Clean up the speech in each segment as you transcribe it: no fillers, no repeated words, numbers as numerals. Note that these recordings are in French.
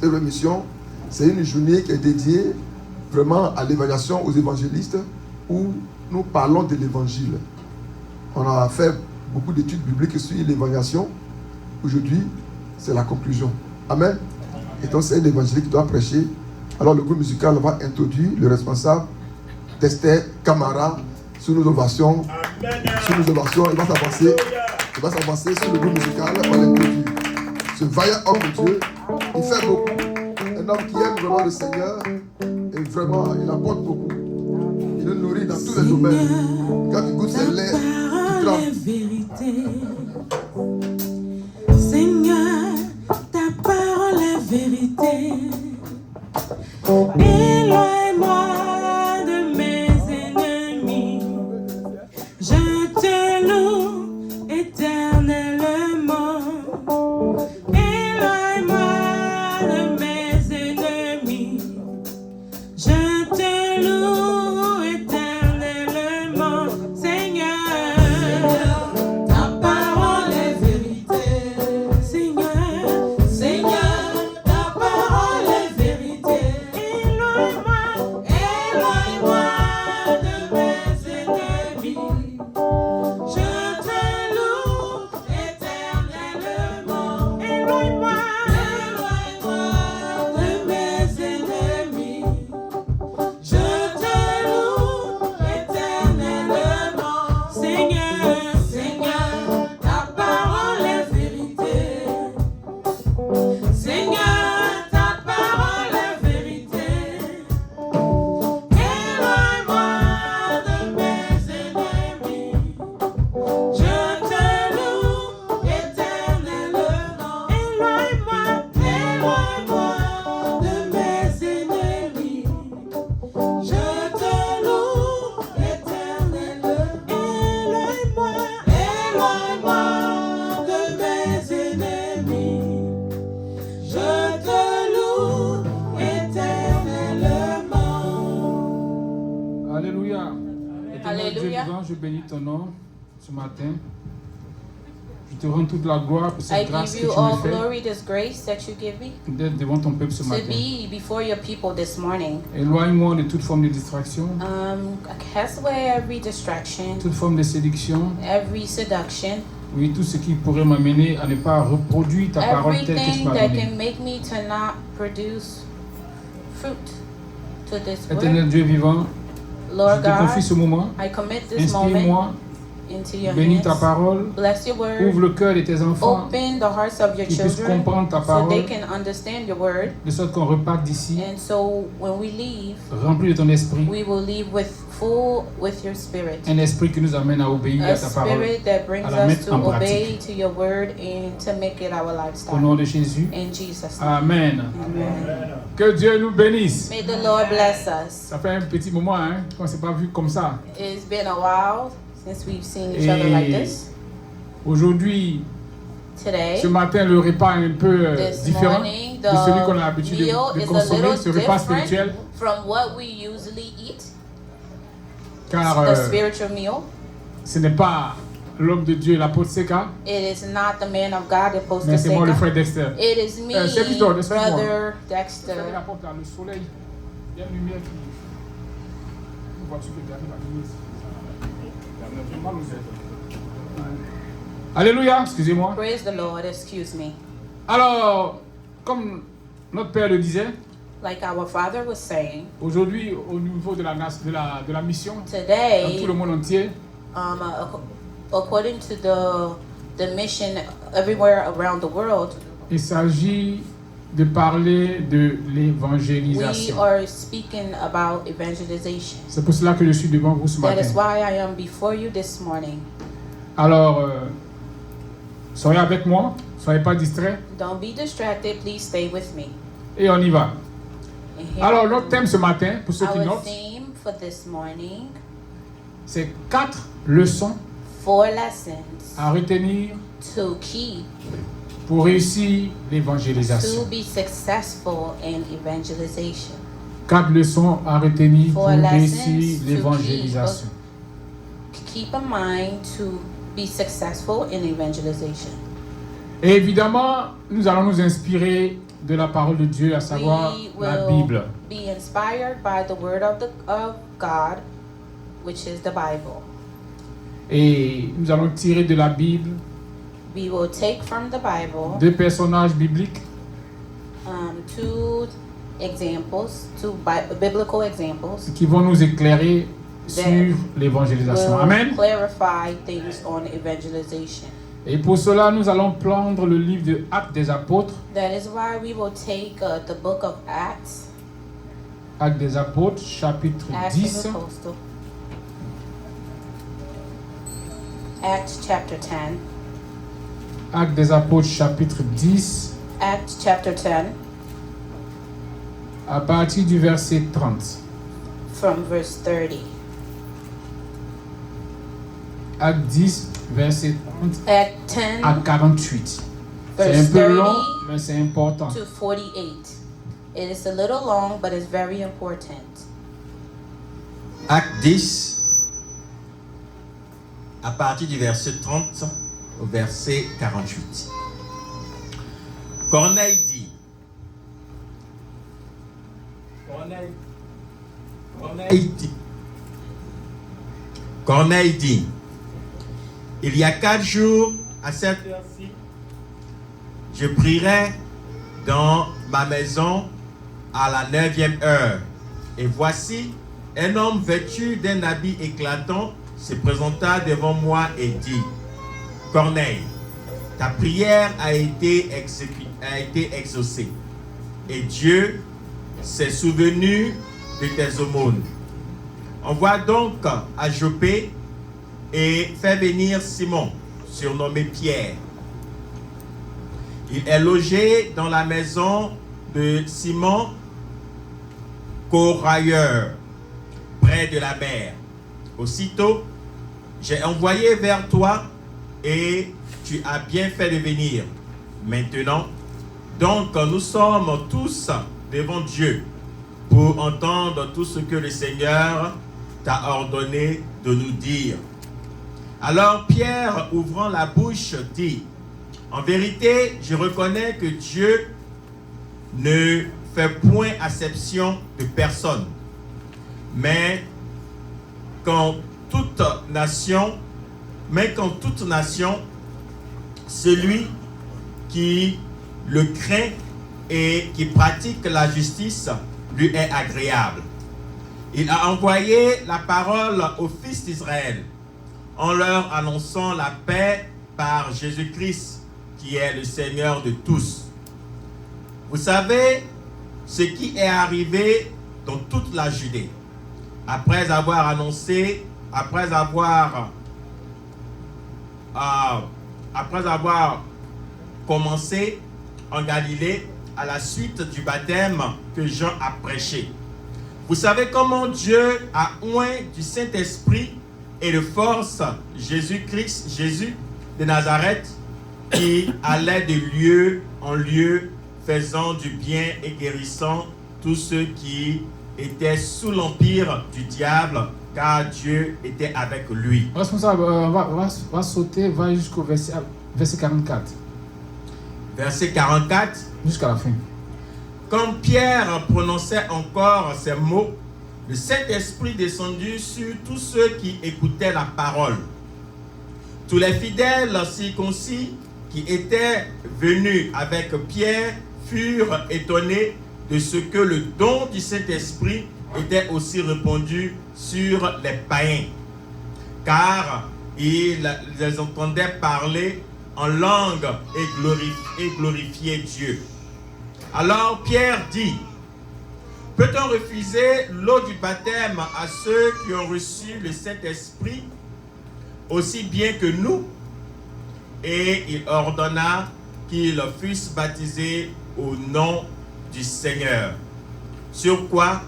Œuvre et Mission, c'est une journée qui est dédiée vraiment à l'évaluation aux évangélistes où nous parlons de l'évangile. On a fait beaucoup d'études bibliques sur l'évaluation. Aujourd'hui, c'est la conclusion. Amen. Et donc, c'est l'évangéliste qui doit prêcher. Alors, le groupe musical va introduire le responsable, Dexter Camara, sur nos ovations. Sur nos ovations, il va s'avancer. Il va s'avancer sur le groupe musical. On va l'introduire. Ce vaillant homme de Dieu, il fait beaucoup. Un homme qui aime vraiment le Seigneur. Et vraiment, il apporte beaucoup. Il nous nourrit dans tous les domaines. Quand il goûte ses lèvres, il tremble. Seigneur, ta parole est vérité. Éloigne-moi de mes ennemis. Je te loue éternellement. Éloigne-moi de mes ennemis. Je te loue éternellement. Seigneur, ta parole est vérité. Seigneur, Seigneur, ta parole est vérité. Éloigne-moi, éloigne-moi de mes ennemis. Je te loue éternellement. Éloigne-moi, éloigne-moi de mes ennemis. Je te loue éternellement. Seigneur, Seigneur, ta parole est vérité. Seigneur, ta parole est vérité. Éloigne-moi de mes ennemis. Je te loue éternellement. Éloigne-moi, éloigne-moi de mes ennemis. Je te loue éternellement. Éloigne-moi, éloigne-moi de mes ennemis. Je te loue éternellement. Alléluia. Éternel Dieu Alléluia. vivant, je bénis ton nom ce matin. Je te rends toute la gloire pour I cette grâce give que you tu me all fais glory, this grace that you give me, d'être devant ton peuple ce to matin. be before your people this morning. Éloigne-moi de toute forme de distraction, Cast away every distraction, toute forme de séduction, every seduction, oui, tout ce qui pourrait m'amener à ne pas reproduire ta parole telle que tu everything m'as that donnée. can make me to not produce fruit to this Éternel word. Dieu vivant, je Lord te confie God, ce moment. I commit this moment Inspire-moi, into your bénis ta hands. parole, Bless your ouvre word. le cœur de tes enfants, Open the hearts of your qu'ils puissent children comprendre ta so parole, they can understand your word. de sorte qu'on reparte d'ici And so when we leave, rempli de ton esprit, we will leave with your spirit. un esprit qui nous amène à obéir A à ta parole. spirit that brings à la us mettre to en obey pratique. to your word and to make it our Au lifestyle. nom de Jésus. In Jesus' name. Amen. Amen. Que Dieu nous bénisse. May the Lord bless us. Ça fait un petit moment qu'on ne s'est pas vu comme ça. It's been a while since we've seen each other like Et this. aujourd'hui, Today, ce matin, le repas est un peu this différent morning, de celui qu'on a the l'habitude meal de is a consommer, little ce repas different spirituel, from what we usually eat, car the spiritual meal. ce n'est pas l'homme de Dieu, l'apôtre Seka, It is not the man of God, the mais Apostle c'est moi le Seka. frère Dexter. It is me, c'est plutôt, excuse-moi. Brother Vous Dexter. savez, la porte là, le soleil, il y a une lumière qui... Une voiture qui arrive à lumière. Ça me fait mal aux yeux. Alléluia, excusez-moi. Praise the Lord, excuse me. Alors, comme notre père le disait, Like our Father was saying, aujourd'hui, au niveau de la mission, dans tout today, le monde entier, according to the mission everywhere around the world, il s'agit de parler de we l'évangélisation. are speaking about evangelization. C'est pour cela que je suis devant vous ce That matin. is why I am before you this morning. Alors, soyez avec moi, soyez pas distraits, Don't be distracted, please stay with me. et on y va. And here Alors, notre thème ce matin, pour ceux qui our notent, theme for this morning, c'est 4 leçons 4 lessons à retenir to keep pour réussir to l'évangélisation. be successful in evangelization. 4 leçons à retenir pour 4 lessons réussir to l'évangélisation. Keep in mind to be successful in evangelization. Et évidemment, nous allons nous inspirer de la parole de Dieu, à savoir we la will Bible. be inspired by the word of God, which is the Bible. Et nous allons tirer de la Bible We will take from the Bible deux personnages bibliques two biblical examples qui vont nous éclairer sur l'évangélisation. will Amen. clarify things on evangelization. Et pour cela, nous allons prendre le livre de Actes des Apôtres. That is why we will take the book of Acts, Actes des Apôtres, chapitre Acts of 10. the Apostle, Acts chapter 10, Actes des Apôtres, chapitre 10, Acts chapter 10 à partir du verset 30. from verse 30. Actes 10, verset 30 Act 10 à 48. C'est un verse peu 30 long, mais c'est important. to 48. It is a little long, but it's very important. Acte 10, à partir du verset 30 au verset 48. Corneille dit. Corneille dit. Il y a 4 jours, à cette heure-ci, je prierai dans ma maison à la 9e heure. Et voici, un homme vêtu d'un habit éclatant se présenta devant moi et dit, Corneille, ta prière a été exaucée. Et Dieu s'est souvenu de tes aumônes. Envoie donc à Joppé et fais venir Simon, surnommé Pierre. Il est logé dans la maison de Simon Corailleur, près de la mer. Aussitôt, j'ai envoyé vers toi et tu as bien fait de venir. Maintenant, donc nous sommes tous devant Dieu pour entendre tout ce que le Seigneur t'a ordonné de nous dire. Alors Pierre, ouvrant la bouche, dit, en vérité, je reconnais que Dieu ne fait point acception de personne, mais qu'en toute nation, celui qui le craint et qui pratique la justice lui est agréable. Il a envoyé la parole aux fils d'Israël en leur annonçant la paix par Jésus-Christ, qui est le Seigneur de tous. Vous savez ce qui est arrivé dans toute la Judée. Après avoir commencé en Galilée à la suite du baptême que Jean a prêché. Vous savez comment Dieu a oint du Saint-Esprit et de force Jésus de Nazareth, qui allait de lieu en lieu, faisant du bien et guérissant tous ceux qui étaient sous l'empire du diable, car Dieu était avec lui. Responsable, va sauter, va jusqu'au verset 44. Verset 44. Jusqu'à la fin. Quand Pierre prononçait encore ces mots, le Saint-Esprit descendit sur tous ceux qui écoutaient la parole. Tous les fidèles circoncis qui étaient venus avec Pierre furent étonnés de ce que le don du Saint-Esprit était aussi répandu sur les païens, car ils les entendaient parler en langue et glorifier Dieu. Alors Pierre dit, peut-on refuser l'eau du baptême à ceux qui ont reçu le Saint-Esprit aussi bien que nous? Et il ordonna qu'ils fussent baptisés au nom du Seigneur. Sur quoi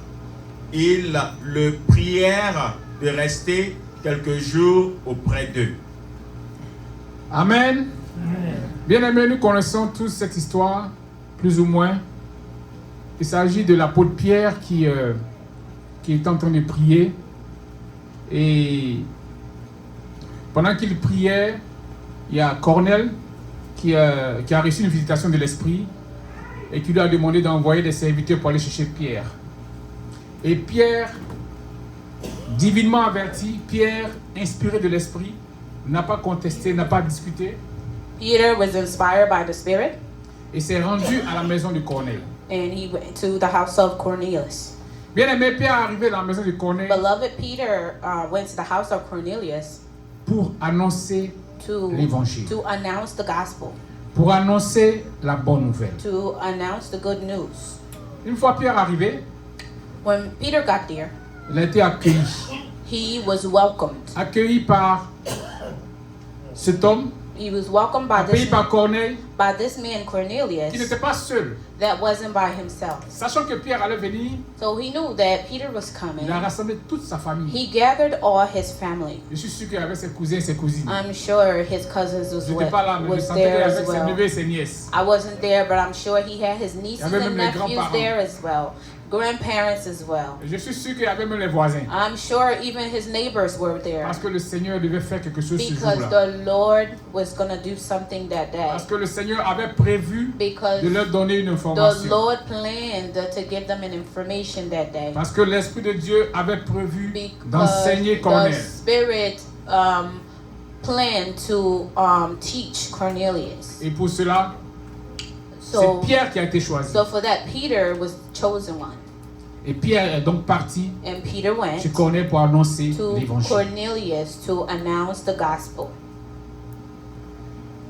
ils le prièrent de rester quelques jours auprès d'eux. Amen. Bien-aimés, nous connaissons tous cette histoire, plus ou moins. Il s'agit de l'apôtre Pierre qui est en train de prier. Et pendant qu'il priait, il y a Corneille qui a reçu une visitation de l'Esprit. et qui lui a demandé d'envoyer des serviteurs pour aller chercher Pierre. Et Pierre, divinement averti, Pierre, inspiré de l'Esprit, n'a pas contesté, n'a pas discuté, Peter was inspired by the Spirit, et s'est rendu à la maison de Corneille. and he went to the house of Cornelius. Bien-aimé, Pierre est arrivé dans la maison de Corneille Beloved Peter went to the house of Cornelius pour annoncer l'évangile, to announce the gospel, pour annoncer la bonne nouvelle. to announce the good news. Une fois Pierre arrivé, When Peter got there, il a été accueilli. he was welcomed. Accueilli par cet homme, He was welcomed by accueilli par Corneille, this man qui Cornelius n'était pas seul. that wasn't by himself. Sachant que Pierre allait venir, So he knew that Peter was coming. il a rassemblé toute sa famille. He gathered all his family. Je suis sûr qu'il avait ses cousins et ses cousines. I'm sure his cousins Je n'étais pas là, mais je was sentais qu'il there avait as ses well. neveux et ses nièces. I wasn't there, but I'm sure he had his nieces avait même and les nephews grands-parents. there as well, grandparents as well. Et je suis sûr qu'il y avait même les voisins. I'm sure even his neighbors were there Parce que le Seigneur devait faire quelque chose ce because jour-là. the Lord was going to do something that day. Parce que le Seigneur avait prévu Because de leur donner une the information. Lord planned to give them an information that day. Parce que l'Esprit de Dieu avait prévu Because d'enseigner the Corneille. Spirit planned to teach Cornelius. Et pour cela, So, c'est Pierre qui a été choisi. so for that, Peter was chosen one. Et Pierre est donc parti And Peter went chez Corneille pour annoncer to l'évangile. Cornelius to announce the gospel.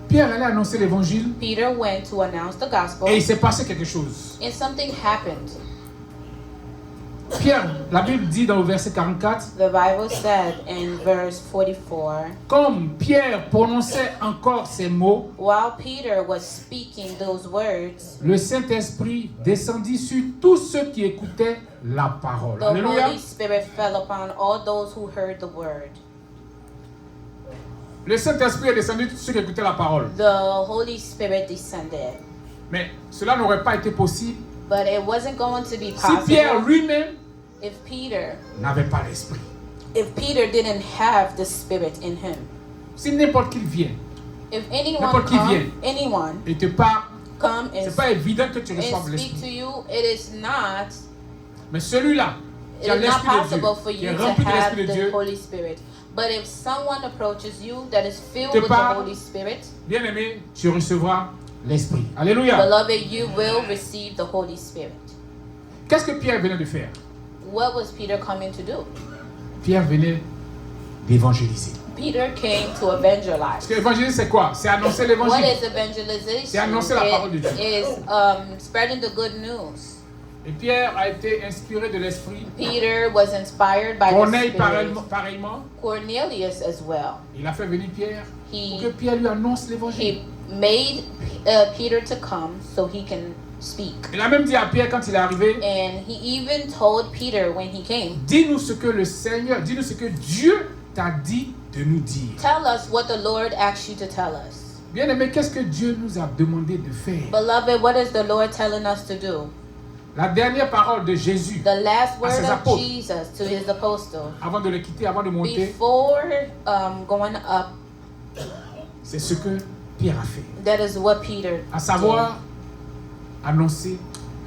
Pierre allait annoncer l'évangile Peter went to announce the gospel, et il s'est passé quelque chose. and something happened. Pierre, la Bible dit dans le verset 44, The Bible said in verse 44, comme Pierre prononçait encore ces mots, while Peter was speaking those words, le Saint-Esprit descendit sur tous ceux qui écoutaient la parole. the Alléluia. Holy Spirit fell upon all those who heard the word. Le Saint-Esprit est descendu sur ceux qui écoutaient la parole. The Holy Spirit descended. Mais cela n'aurait pas été possible But it wasn't going to be si Pierre possible lui-même if Peter n'avait pas l'Esprit. didn't have the Spirit in him. Si n'importe qui vient If anyone N'importe qui come, vient. anyone et te parle, come and c'est pas évident que tu and reçoives speak l'Esprit. to you, it is not Mais celui-là qui a it is not l'Esprit de possible for Dieu, qui est you to rempli de have l'Esprit de the Dieu, Holy Spirit. But if someone approaches you that is filled Te with the parle. Holy Spirit, bien-aimé, tu recevras l'Esprit. Alléluia. beloved, you will receive the Holy Spirit. Qu'est-ce que Pierre venait de faire? What was Peter coming to do? Pierre venait d'évangéliser. Peter came to Parce evangelize. que l'évangélisme, c'est quoi? C'est annoncer What l'évangile. is evangelization? C'est annoncer la parole de Dieu. It is spreading the good news. Et Pierre a été inspiré de l'Esprit. Peter was inspired by the Corneille Spirit. pareillement. Cornelius as well. Il a fait venir Pierre He- pour que Pierre lui annonce l'évangile. He made Peter to come so he can speak. Il a même dit à Pierre quand il est arrivé, And he even told Peter when he came, dis-nous ce que le Seigneur, dis-nous ce que Dieu t'a dit de nous dire. tell us what the Lord asked you to tell us. Bien-aimé, qu'est-ce que Dieu nous a demandé de faire? Beloved, what is the Lord telling us to do? La dernière parole de Jésus, The last word ses of apôtres. Jesus to his apostles avant de le quitter, avant de monter, before going up, c'est ce que Pierre a fait. that is what Peter À savoir, annoncer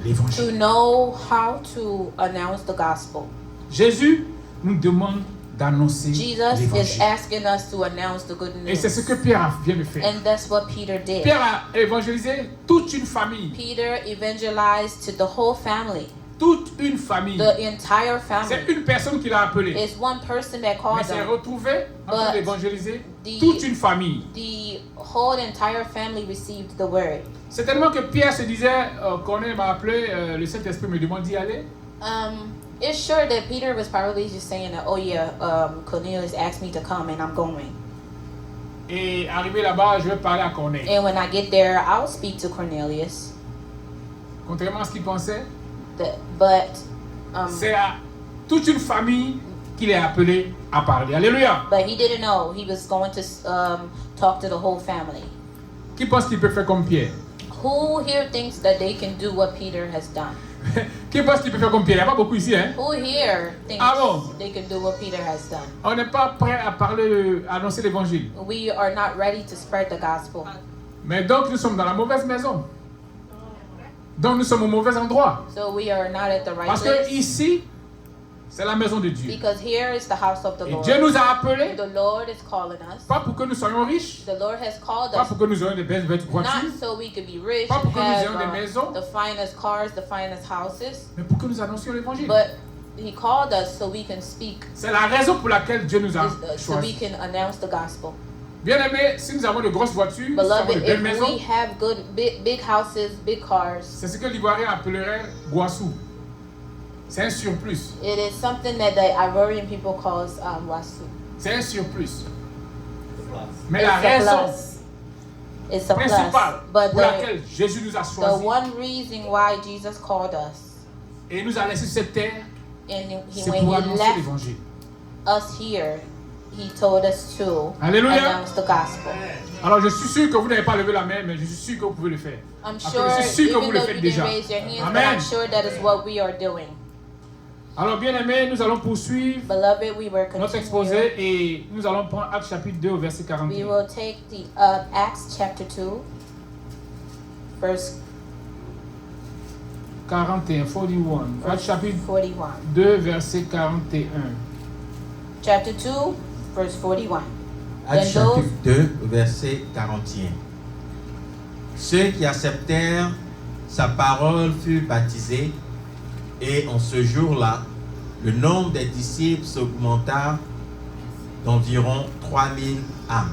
did. To l'évangile. know how to announce the gospel. Jésus nous demande d'annoncer Jesus is l'évangile. asking us to announce the good Et c'est ce news. que Pierre vient de faire. And that's what Peter did. Pierre a évangélisé toute une famille. Peter evangelized to the whole family, Toute une famille. the entire C'est family. une personne qui l'a appelé. It's one person that Mais called c'est them. retrouvé en train But d'évangéliser the- toute une famille. The whole entire family received the word. C'est tellement que Pierre se disait, Corneille m'a appelé, le Saint-Esprit me demande d'y aller. It's sure that Peter was probably just saying that, oh yeah, Cornelius asked me to come and I'm going. Et arrivé là-bas, je vais parler à Corneille. And when I get there, I'll speak to Cornelius. Contrairement à ce qu'il pensait, But c'est à toute une famille qu'il est appelé à parler. Alléluia. he didn't know he was going to talk to the whole family. Qui pense qu'il peut faire comme Pierre? Who here thinks that they can do what Peter has done? Qui pense qu'il peut faire comme Pierre? Il n'y a pas beaucoup ici, hein? Who here thinks Ah bon? they can do what Peter has done? On n'est pas prêt à parler, à annoncer l'évangile. We are not ready to spread the gospel. Mais donc, nous sommes dans la mauvaise maison. Donc nous sommes au mauvais endroit. So we are not at the right Parce que place. ici, c'est la maison de Dieu. Because here is the house of the Et Lord. Dieu nous a appelés, The Lord is calling us. pas pour que nous soyons riches, The Lord has called pas us pour que nous ayons des belles voitures, not so we could be rich pas and pour que nous ayons des have maisons, the finest cars, the finest houses, mais pour que nous annoncions l'évangile. but He called us so we can speak, C'est la raison pour laquelle Dieu nous a so we choisis. can announce the gospel. Bien-aimés, si nous avons de grosses voitures, si nous avons Beloved, de belles if maisons, we have good, big houses, big cars, c'est ce que l'Ivoirien appellerait Guassou. C'est un surplus. it is something that the Ivorian people calls wasu. C'est un surplus. Mais la It's a raison plus. It's a principale plus. But pour laquelle Jésus nous a the choisis one reason why Jesus called us, et nous a laissé sur cette terre, and c'est when pour He annoncer left l'évangile. us here, He told us to Alléluia. announce the gospel. Alors je suis sûr que vous n'avez pas levé la main, mais je suis sûr que vous pouvez le faire. I'm Parce sure, que je suis sûr que even vous le though faites you déjà. didn't raise your hands, but Amen. I'm sure that is what we are doing. Alors bien aimés, nous allons poursuivre Beloved, we were notre continuing. exposé et nous allons prendre Actes chapitre 2 au verset We 41. will take the Acts chapter 2, verse 41, 41. Actes chapitre 41. 2, verset 41. Chapter 2, verse 41. Actes Then those- chapitre 2, verset 41. Ceux qui acceptèrent sa parole furent baptisés, et en ce jour-là, le nombre des disciples s'augmenta d'environ 3000 âmes.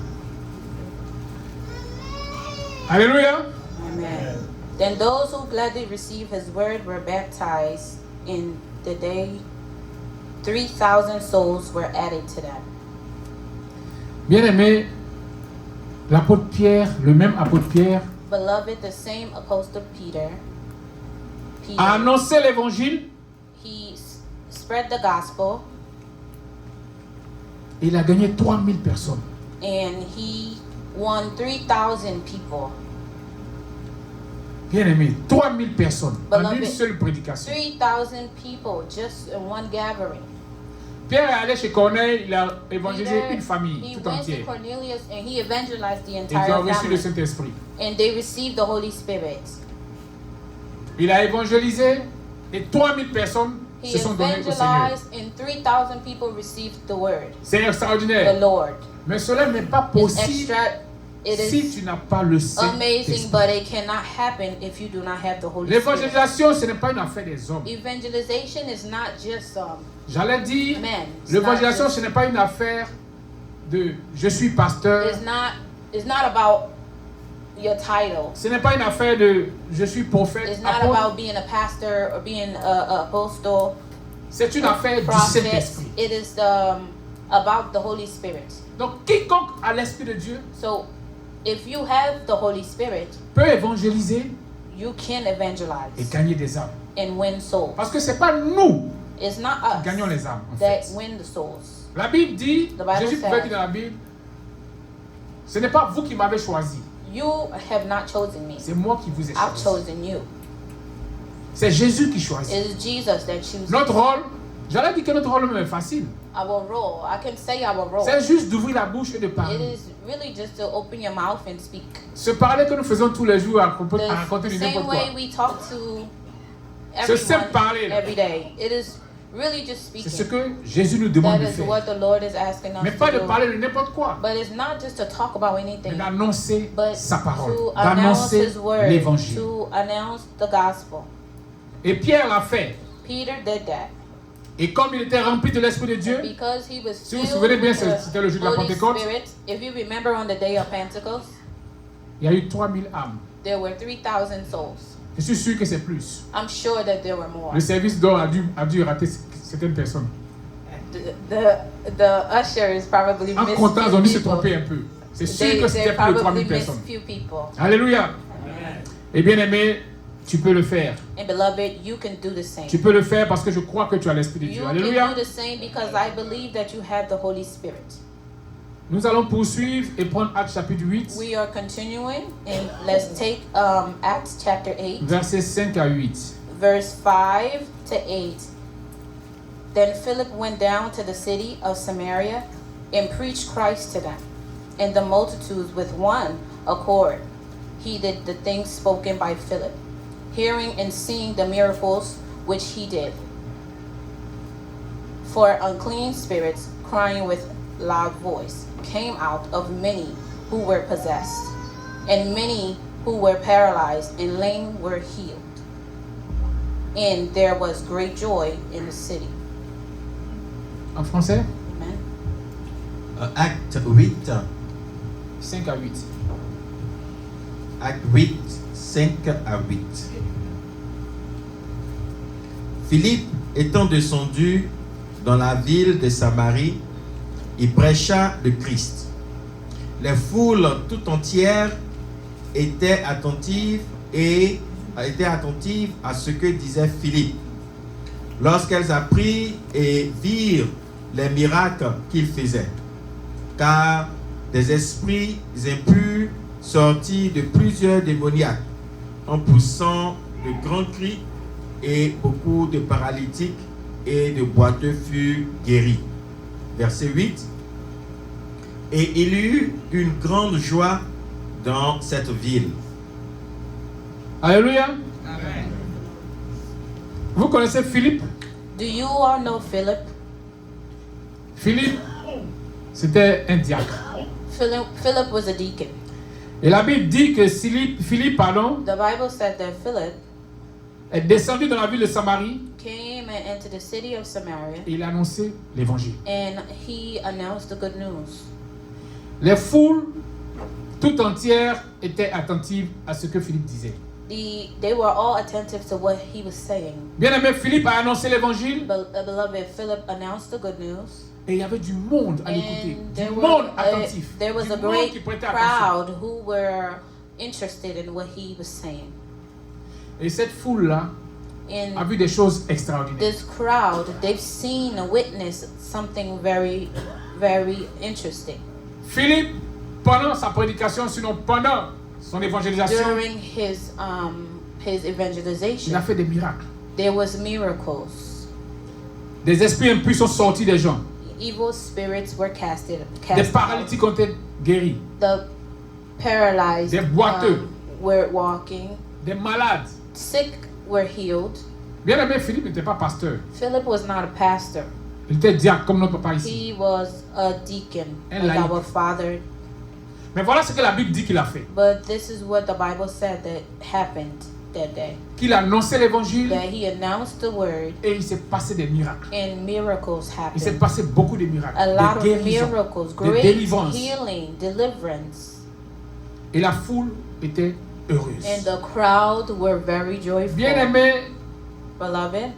Alléluia. Amen. Then those who gladly received his word were baptized. In the day, 3,000 souls were added to them. Bien aimé, l'apôtre Pierre, le même apôtre Pierre, Beloved, the same apostle Peter, a annoncé l'évangile he spread the gospel, et il a gagné 3000 personnes. and he won 3,000 people. Bien aimé, 3000 personnes en Beloved, une seule prédication. 3,000 people just in one gathering. Pierre est allé chez Corneille, il a évangélisé Peter, une famille he tout went to entière. Cornelius and he evangelized the Et ils entire ont reçu le family. Saint-Esprit. And they received the Holy Spirit. Il a évangélisé et 3000 personnes He se sont données au Seigneur. evangelized and 3,000 people received the word, C'est the extraordinaire. Lord. Mais cela n'est pas It's possible extra, it si is tu n'as pas le amazing, Saint-Esprit. but it cannot happen if you do not have the Holy Spirit. L'évangélisation, ce n'est pas une affaire des hommes. Evangelization is not just J'allais dire, men. l'évangélisation, ce n'est pas une affaire de je suis pasteur. It's not about your title. Ce n'est pas une affaire de je suis prophète. It's not apôtre. about being a pastor or being a apostle. C'est une affaire du Prophet. Saint-Esprit. It is about the Holy Spirit. Donc, quiconque a l'Esprit de Dieu So, if you have the Holy Spirit, peut évangéliser you can et evangelize gagner des âmes. and win souls. Parce que ce n'est pas nous It's not qui us gagnons les âmes. En that fait. win the souls. La Bible dit, The Bible Jésus pouvait says- dire dans la Bible, ce n'est pas vous qui m'avez choisi, You have not chosen me. c'est moi qui vous ai I've choisi. chosen you. C'est Jésus qui choisit. It is Jesus that chooses. Notre rôle, j'allais dire que notre rôle même est facile. Our role. I can say our role. C'est juste d'ouvrir la bouche et de It parler. is really just to open your mouth and speak. Ce parler que nous faisons tous les jours à raconter The du same n'importe quoi. way we talk to Ce simple everyone parler, là, every day. It is really just c'est ce speaking. que Jésus nous demande That de is faire. what the Lord is asking us Mais pas de to do. parler de n'importe quoi, But it's not just to talk about mais anything, d'annoncer but sa parole, to announce d'annoncer His word, l'évangile. to announce the gospel. Et Pierre l'a fait. Peter did that. Et comme il était rempli de l'Esprit de Dieu, Because he was si vous vous filled souvenez bien, with the c'était le jour de la Holy Pentecôte, Spirit. If you remember on the day of Pentecost, il y a eu 3000 âmes. there were 3,000 souls. Je suis sûr que c'est plus. I'm sure that there were more. Le service d'or a dû rater certaines personnes. The ushers probably En missed comptant, ils ont few dû se people. tromper un peu. C'est sûr They que c'était plus de probably 3000 missed personnes. few people. Alléluia. Et bien aimé, tu peux le faire. And beloved, you can do the same. Tu peux le faire parce que je crois que tu as l'Esprit de You Dieu. can Alléluia. do the same because I believe that you have the Holy Spirit. Nous allons poursuivre et prendre Actes chapitre 8, We are continuing, and let's take Acts chapter 8, versets 5 à 8. verse 5 to 8. Then Philip went down to the city of Samaria and preached Christ to them, and the multitudes with one accord heeded the things spoken by Philip. hearing and seeing the miracles which he did. For unclean spirits, crying with loud voice, came out of many who were possessed, and many who were paralyzed and lame were healed. And there was great joy in the city. En français, Amen. Acte 8, 5 à 8. Acte 8, 5 à 8. Philippe étant descendu dans la ville de Samarie, il prêcha le Christ. Les foules tout entières étaient attentives à ce que disait Philippe. Lorsqu'elles apprirent et virent les miracles qu'il faisait, car des esprits impurs sortis de plusieurs démoniaques, en poussant de grands cris, et beaucoup de paralytiques et de boiteux furent guéris. Verset 8. Et il y eut une grande joie dans cette ville. Alléluia. Vous connaissez Philippe? Do you all know Philip? Philippe, c'était un diacre. Philip was a deacon. Et la Bible dit que Philippe, The Bible said that Philip est descendu dans la ville de Samarie came into the city of Samaria et il a annoncé l'évangile. and he announced the good news. Les foules tout entières étaient attentives à ce que Philippe disait. They were all attentive to what he was saying. Bien-aimé, Philippe a annoncé l'évangile Beloved, Philip announced the good news. et il y avait du monde à l'écouter, And du there monde attentif, there was du a monde great qui prêtait attention. crowd who were interested in what he was saying. Et cette foule-là a In vu des choses extraordinaires. this crowd, they've seen and witnessed something very, very interesting. Philippe, pendant sa prédication, sinon pendant son évangélisation, During his il a evangelization, fait des miracles. there was miracles. Des esprits impurs sont sortis des gens. Evil spirits were cast Des out. paralytiques ont été guéris. The paralyzed Des boiteux. were walking. Des malades. Sick were healed. Bien aimé, Philippe n'était pas pasteur. Philip was not a pastor. Il était diacre comme notre papa ici. He was a deacon, Un like laïc. our father. Mais voilà ce que la Bible dit qu'il a fait. But this is what the Bible said that happened that day. Qu'il a annoncé l'évangile That he announced the word et il s'est passé des miracles. and miracles Il s'est happened. passé beaucoup de miracles. A lot Des of guérisons, miracles, des great délivrances. healing, deliverance. Et la foule était heureuse. And the crowd were very joyful. Bien aimé, Beloved,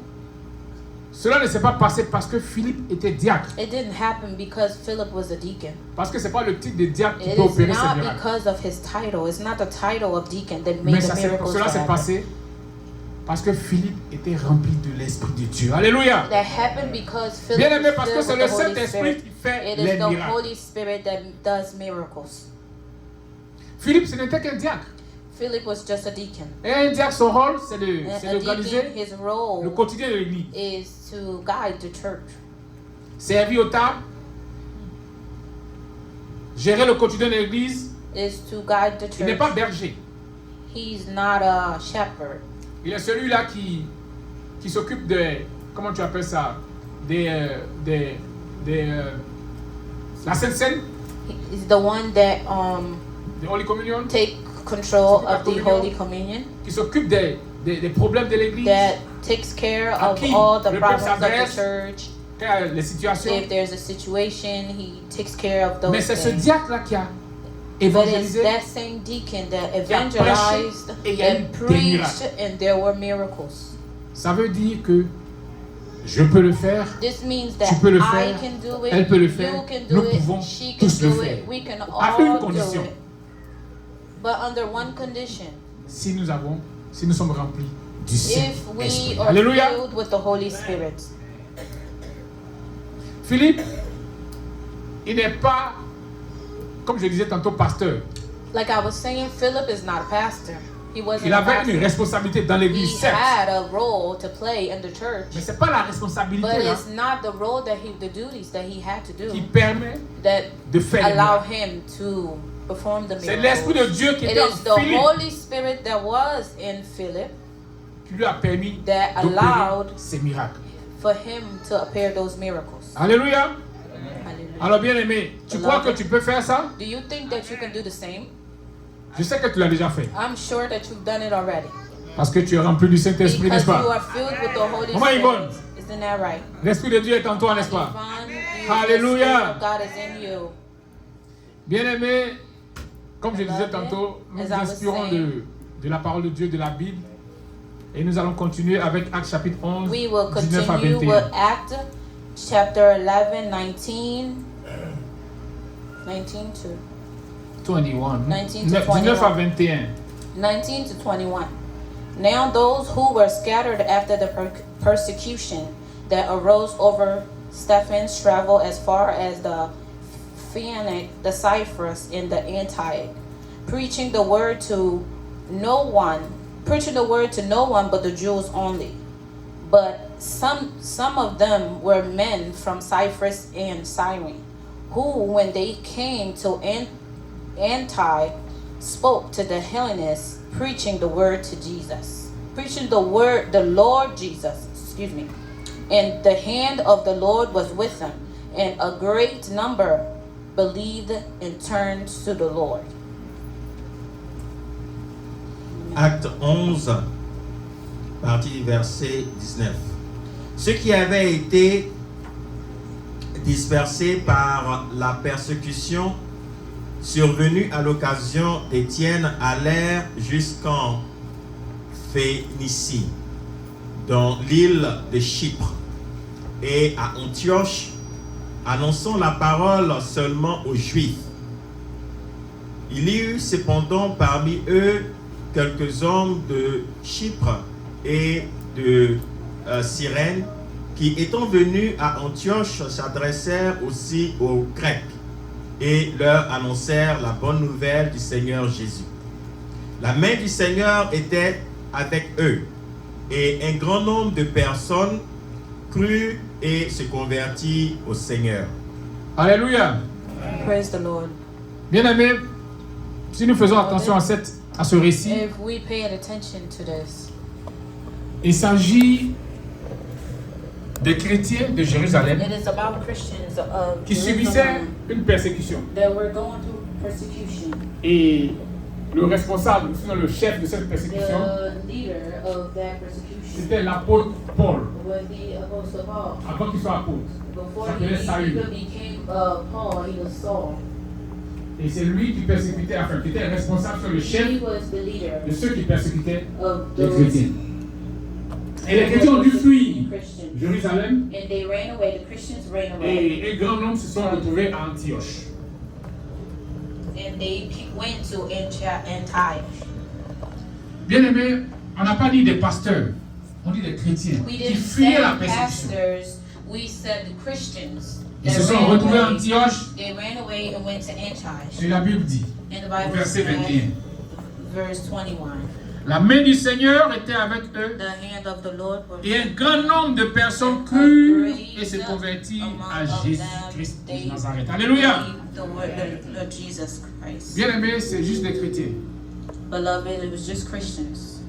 cela ne s'est pas passé parce que Philippe était diacre. it didn't happen because Philip was a deacon. Parce que ce n'est pas le titre de diacre qui It peut is opérer ces not miracles. because of his title. It's not the title of deacon that made Mais the miracles cela s'est happen. passé parce que Philippe était rempli de l'Esprit de Dieu. Alléluia. That happened because Philip Bien aimé, was parce que filled c'est with le the Holy Saint-Esprit Spirit. qui fait It les is the miracles. Holy Spirit that does miracles. Philippe, ce n'était qu'un diacre. Philip was just a deacon. Et un diacre, son rôle, c'est A deacon, d'organiser his le role quotidien de l'Église. is to guide the church, Servir aux tables, gérer le quotidien de l'Église. is to guide the Il n'est pas church. berger. He's not a shepherd. Il est celui-là qui s'occupe de, comment tu appelles ça, la Sainte Seine, He's the one that de Holy Communion, take control La of the communion. Holy Communion, qui s'occupe des problèmes de l'Église, that takes care À of qui all the le peuple problems of the s'adresse. church. les situations. If there's a situation, he takes care of Mais those c'est ce things. diacre-là qui a But it's évangélisé. that same deacon that Qui a prêché evangelized et il y a eu and des preached, miracles. and there were miracles. Ça veut dire que je peux le faire. This means Tu that peux le I faire, can do it, elle peut le you faire, can nous do it, pouvons she can tous le do faire. it, we can À une all do condition. it. But under one condition, Si nous sommes remplis du if Saint-Esprit. we are Alléluia. filled with the Holy Spirit. Philippe, il n'est pas, comme je disais tantôt, pasteur. Like I was saying, Philip is not a pastor. He wasn't Il a avait une pastor. responsabilité dans l'église, He certes. had a role to play in the church, Mais ce n'est pas la responsabilité but là, it's not the role that the duties that he had to qui do permet that de faire les allow miracles. him to perform the C'est l'Esprit de miracles. Dieu qui It était en is the Philippe Holy Spirit that was in Philip qui lui a permis that d'opérer allowed ces miracles. for him to appear those miracles. Alléluia. Hallelujah. Alors bien aimé, tu crois que tu peux faire ça? Do you think that you can do the same? Je sais que tu l'as déjà fait. I'm sure that you've done it already. Parce que tu es rempli du Saint-Esprit, n'est-ce Because you pas? are filled with the Holy Maman Yvonne. Spirit. Isn't that right? L'Esprit de Dieu est en toi, n'est-ce pas? Yvonne, Hallelujah. the Spirit of God is in you. Bien aimé, comme je disais Beloved, tantôt, nous as nous I was inspirons saying, de la parole de Dieu, de la Bible. Et nous allons continuer avec Actes chapitre 11, We will 19 à continue 21. with Acts chapter 11, 19 to 21. 19 to 19 à 21. 19 to 21. Now those who were scattered after the persecution that arose over Stephen's traveled as far as the Phoenix, the Cyprus, and the Antioch, preaching the word to no one but the Jews only. But some of them were men from Cyprus and Cyrene, who, when they came to Antioch, spoke to the Hellenists, preaching the word to Jesus, preaching the Lord Jesus, and the hand of the Lord was with them, and a great number believed and turned to the Lord. Acte 11, partie du verset 19. Ceux qui avaient été dispersés par la persécution survenue à l'occasion d'Étienne allèrent jusqu'en Phénicie, dans l'île de Chypre, et à Antioche, annonçant la parole seulement aux Juifs. Il y eut cependant parmi eux quelques hommes de Chypre et de Cyrène qui, étant venus à Antioche, s'adressèrent aussi aux Grecs et leur annoncèrent la bonne nouvelle du Seigneur Jésus. La main du Seigneur était avec eux, et un grand nombre de personnes crurent et se convertit au Seigneur. Alléluia. Praise the Lord. Bien-aimés, si nous faisons attention à ce récit, If we pay attention to this, il s'agit des chrétiens de Jérusalem it is about Christians of qui subissaient Jerusalem une persécution. that were going through persecution. Et le responsable, sinon le chef de cette persécution, The leader of that persecution c'était l'apôtre Paul, was the Apostle Paul. avant qu'il soit apôtre. Before Ça s'appelait he Saül. even became Paul, he was Saul. Et c'est lui qui persécutait, enfin, qui était responsable sur le chef He was the leader de ceux qui persécutaient of les those chrétiens. Et les chrétiens ont dû fuir Christians. Jérusalem, And they ran away, the Christians ran away. et un grand nombre se sont retrouvés à Antioche. And they went to Antioch. Bien aimé, on n'a pas dit des pasteurs, on dit des chrétiens We qui didn't fuyaient say la persécution. pastors, we said the Christians. Ils se that sont ran retrouvés à away. Antioche, They ran away and went to Antioch. et la Bible dit, And the au Bible verset said, 21, verse 21, la main du Seigneur était avec eux, the hand of the Lord was et un grand nombre de personnes a crurent great et se convertirent à amount of Jésus-Christ them, de they Nazareth. Alléluia! believed the word of Jesus Christ. Bien aimé, c'est juste des chrétiens. Beloved, it was just Christians.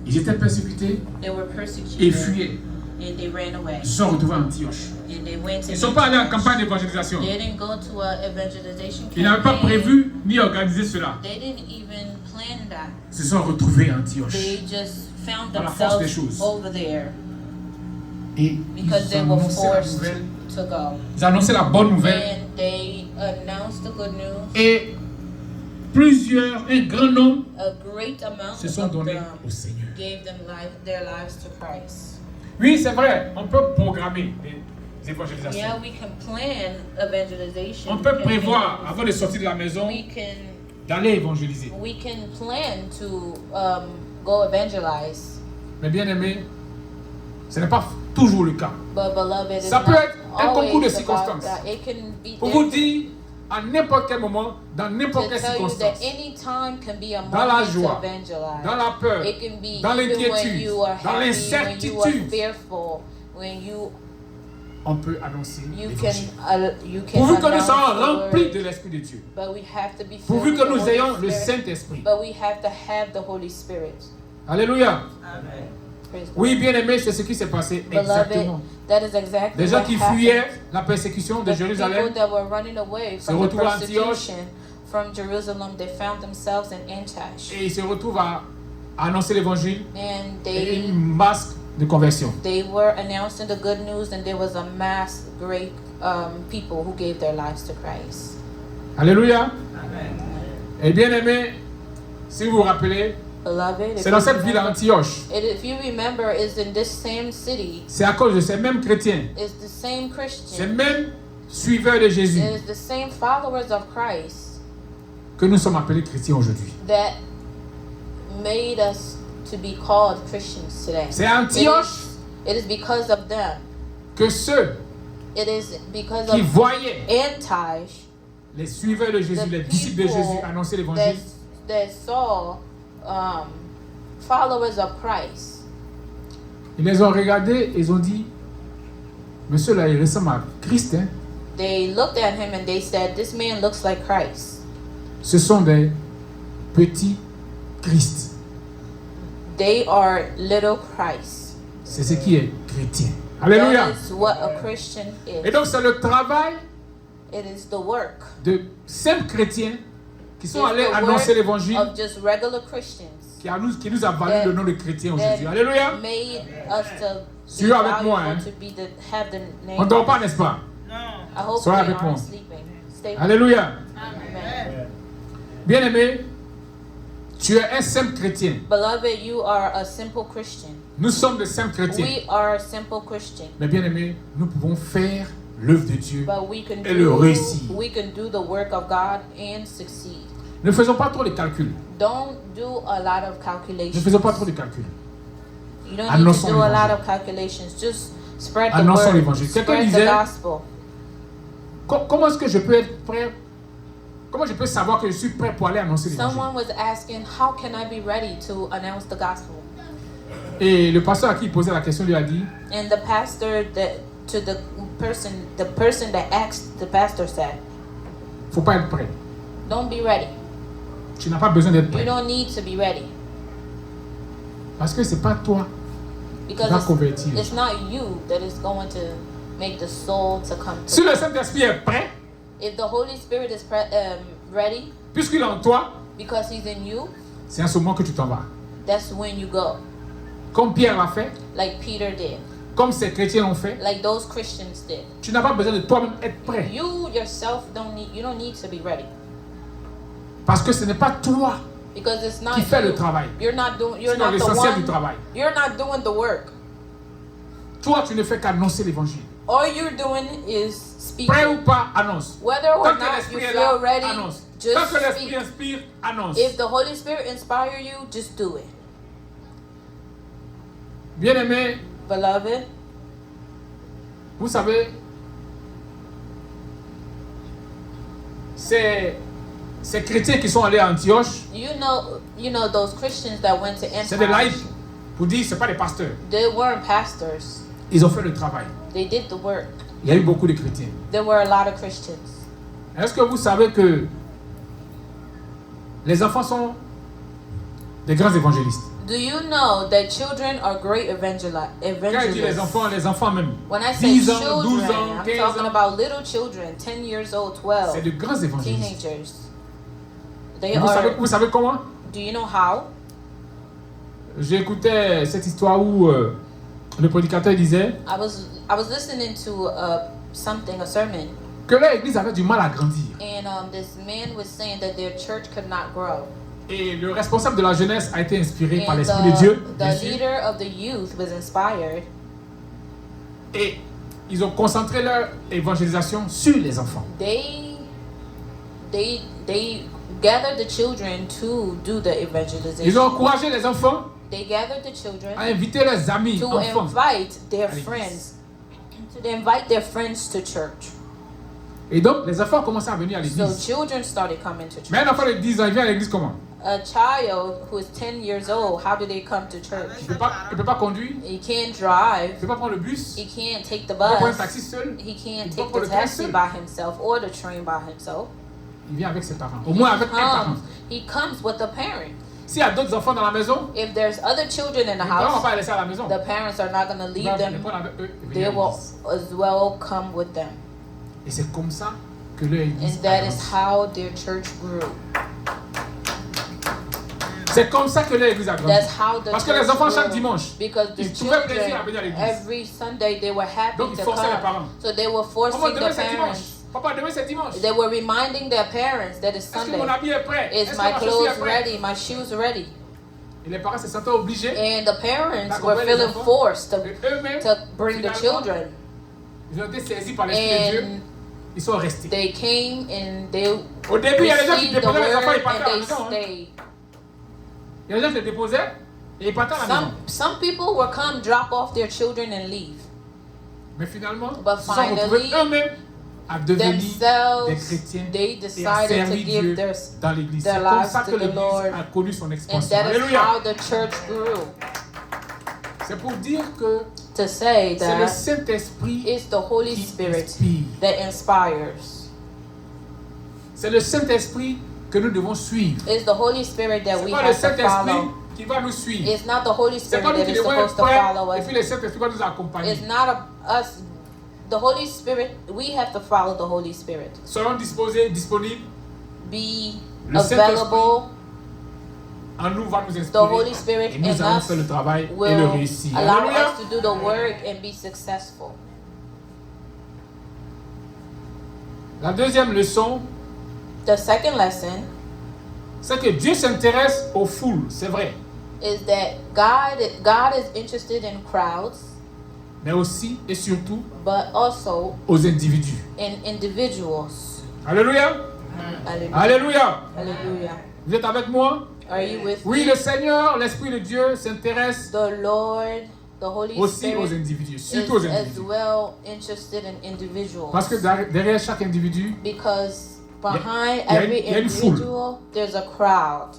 Ils étaient persécutés They were et persecuted fuyaient. and they ran away. Ils se sont retrouvés à Antioche. And they went to Ils ne sont pas allés en Antioch. campagne d'évangélisation. They didn't go to an evangelization Ils n'avaient pas campaign. prévu ni organisé cela. They didn't even plan that. Ils se sont retrouvés à Antioche. They just found Par la force des themselves choses. over there Et because ils they were annonçaient la forced nouvelle. to go. Ils annonçaient la bonne nouvelle. And they announced the good news. Et un grand nombre, A great amount se sont of donnés them au Seigneur. gave them their lives to Christ. Oui, c'est vrai, on peut programmer des évangélisations. Yeah, we can plan evangelization. On peut campaigns. prévoir, avant de sortir de la maison, d'aller évangéliser. We can plan to go evangelize. Mais bien aimé, ce n'est pas toujours le cas. But beloved, it's Ça peut not être un concours de always circonstances. about that. It can be Pour vous dire, à n'importe quel moment, dans n'importe to quelle tell you that circonstance, any time can be a dans la moment joie, to evangelize. dans la peur, It can be dans even when l'inquiétude, you are dans happy, when you are l'incertitude, fearful, when you on peut annoncer can l'évangile. Pourvu que nous announce soyons the remplis word. de l'Esprit de Dieu. But we have to be filled Pourvu with que the nous Holy ayons le Spirit. Saint-Esprit. But we have to have the Holy Spirit. Alléluia. Praise God. Oui, bien aimé, c'est ce qui s'est passé exactement. Beloved, that is exactly Des gens what qui happened. fuyaient la persécution de The Jérusalem people that were running away se from the retrouvent à Antioche. persecution from Jerusalem, they found themselves in Antioch. et ils se retrouvent à annoncer l'évangile And et une masse de conversion. they were announcing the good news, and there was a mass great people who gave their lives to Christ. Alléluia. Et bien aimé, si vous vous rappelez, Beloved, c'est dans cette ville à Antioche. if you remember, is in this same city, C'est à cause de ces mêmes chrétiens, is the same ces Christian, mêmes suiveurs de Jésus it is the same followers of Christ que nous sommes appelés chrétiens aujourd'hui. that made us to be called Christians today. C'est à Antioche It is because of them. que ceux It is because qui of voyaient Antioch, les suiveurs de Jésus, the les disciples de Jésus people annoncer l'évangile, that saw followers of Christ. ils les ont regardés et ils ont dit, monsieur là, il ressemble à Christ. Hein? They looked at him and they said, "This man looks like Christ." Ce sont des petits Christ. They are little Christ. C'est ce qui est chrétien. Alléluia. That is what a Christian Et is. donc c'est le travail It is the work. de simples chrétiens qui sont It's allés the annoncer work l'évangile of just regular Christians qui nous a valu that- le nom de chrétien that aujourd'hui. Alléluia. made us to be Suis avec moi, valuable, hein. to be have the name. On ne dort pas, n'est-ce pas? I hope Sois they avec moi. aren't sleeping. Stay with Alléluia. Amen. Bien aimé, tu es un simple chrétien. Beloved, you are a simple Christian. Nous sommes de simples chrétiens. We are simple Christians. Mais bien aimé, nous pouvons faire l'œuvre de Dieu. But we can Et le réussir. do the work of God and succeed. Ne faisons pas trop de calculs. Don't do a lot of Ne calculations. faisons pas trop de calculs. You don't need Annonçons to do a l'évangile. lot of calculations. Just spread the Annonçons word. l'évangile. Quelqu'un Spread the disait- gospel. Comment est-ce que je peux être prêt? Comment je peux savoir que je suis prêt pour aller annoncer l'évangile? Someone was asking, "How can I be ready to announce the gospel?" Et le pasteur à qui il posait la question lui a dit, And the pastor to the person that asked the pastor said, faut pas être prêt. "Don't be ready. Tu n'as pas besoin d'être You prêt. don't need to be ready Parce que c'est pas toi qui vas because convertir. it's not you that is going to make the soul to come to Si le God. Saint-Esprit est prêt, If the Holy Spirit is ready puisqu'il est en toi, because He's in you, c'est à ce moment que tu t'en vas. that's when you go. Comme Pierre l'a fait, Like Peter did, comme ces chrétiens l'ont fait, like those Christians did. tu n'as pas besoin de toi-même être prêt. You yourself you don't need to be ready Parce que ce n'est pas toi because it's not qui fais le you. travail. You're not C'est dans the l'essentiel du one. travail. You're not doing the work. Toi, tu ne fais qu'annoncer l'évangile. All you're doing is speaking. Prêt ou pas, annonce. Whether or Tant que not you l'Esprit est là, feel ready, annonce. just Tant que l'Esprit speak. inspire, annonce. If the Holy Spirit inspire you, just do it. Bien-aimé, Beloved, vous savez, ces chrétiens qui sont allés à Antioche, you know those Christians that went to c'est des laïcs. Antioch. Pour dire, ce pas des pasteurs. They weren't pastors. Ils ont fait le travail. They did the work. Il y a eu beaucoup de chrétiens. There were a lot of Christians. Est-ce que vous savez que les enfants sont des grands évangélistes? Do you know that children are great Quand je dis les evangelists? enfants même, When I say 10 ans, 12 children, ans, I'm 15 talking ans, about little children, 10 years old, c'est 12, de grands évangélistes. teenagers. They Et are. vous savez comment? Do you know how? J'écoutais cette histoire où le prédicateur disait I was listening to a sermon, que l'église avait du mal à grandir. and this man was saying that their church could not grow. Et le responsable de la jeunesse a été inspiré par And l'Esprit de Dieu. the bien sûr. leader of the youth was inspired, Et ils ont concentré leur évangélisation sur les enfants. they gathered the children to do the Ils ont evangelization. encouragé les enfants They gathered the children à inviter leurs amis to enfants. invite their à l'église. friends to church. Et donc, les enfants ont commencé à venir à So l'église. children started coming to Mais un church. enfant de 10 ans, il vient à l'église comment? A child who is 10 years old, how do they come to church? Il ne peut pas conduire, He can't il ne drive. peut pas prendre le bus, He can't take the il ne peut pas prendre un bus. taxi seul. He can't Il peut take prendre the le train taxi seul. by himself or the train by himself. Il vient avec ses parents. Au moins avec un parent. He comes with a parent. S'il y a d'autres enfants dans la maison, If there's other children in the les parents ne vont house, pas les laisser à la maison. the parents are not going to Ils leave vont les them. prendre avec eux et They venir à will l'église. as well come with them. Et c'est comme ça que leur église And that a is grandi. how their church grew. C'est comme ça que leur église a grandi. That's how the Parce que les church enfants chaque grew. dimanche, Because the ils trouvaient plaisir à children, venir à l'église. every Sunday, they were happy Donc ils to forçaient les come. parents. So they were Maman, forcing demain the c'est dimanche. parents. Papa, demain c'est dimanche. They were reminding their parents that it's Est-ce que mon Sunday. habit est prêt? Is Est-ce que my ma chaussure clothes est prête? ready? My shoes ready? Et les parents se sentaient obligés And the parents d'accompagner were les feeling enfants. forced to, Et eux-mêmes, to bring the finalement, children. ils ont été saisis par l'Esprit de Dieu. And Ils sont restés. they came and they Au début, il y a des gens qui received the déposaient les enfants et word ils partaient and à la they maison. hein. stayed. Il y a des gens qui les déposaient et ils partaient à la maison. Some people will come drop off their children and leave. Mais finalement, But ils se sont retrouvés finally, eux-mêmes à devenir des Themselves, chrétiens they et à decided to servir Dieu give their, dans l'église. their C'est comme lives ça to que the l'église Lord. a connu son and expansion. that is Alléluia. how the church grew. C'est pour dire que To say c'est le that Saint-Esprit it's the Holy qui Spirit inspire. that inspires. C'est le Saint-Esprit que nous devons suivre. It's the Holy Spirit that C'est we pas le have to Saint-Esprit follow. qui va nous suivre. It's not the Holy C'est Spirit pas nous that qui is devons supposed être to prêts follow et us. puis le Saint-Esprit va nous accompagner. It's not us. The Holy Spirit, we have to follow the Holy Spirit. Soyons disposés, disponibles. Be Le Saint-Esprit available. En nous va nous The Holy inspirer. Spirit Et nous in allons us faire le travail et le will réussir. allow Alléluia. us to do the work and be successful. La deuxième leçon, The second lesson c'est que Dieu s'intéresse aux foules, c'est vrai, is that God is interested in crowds, mais aussi et surtout but also aux individus. in individuals. Alléluia. Hallelujah. Alléluia. Hallelujah. Vous êtes avec moi? Are you with Oui, me? le Seigneur, l'Esprit de Dieu s'intéresse The Lord, the Holy aussi aux Spirit individus, is surtout aux as individus. well interested in individuals. Parce que derrière chaque individu, Because behind il y a every une foule. individual, there's a crowd.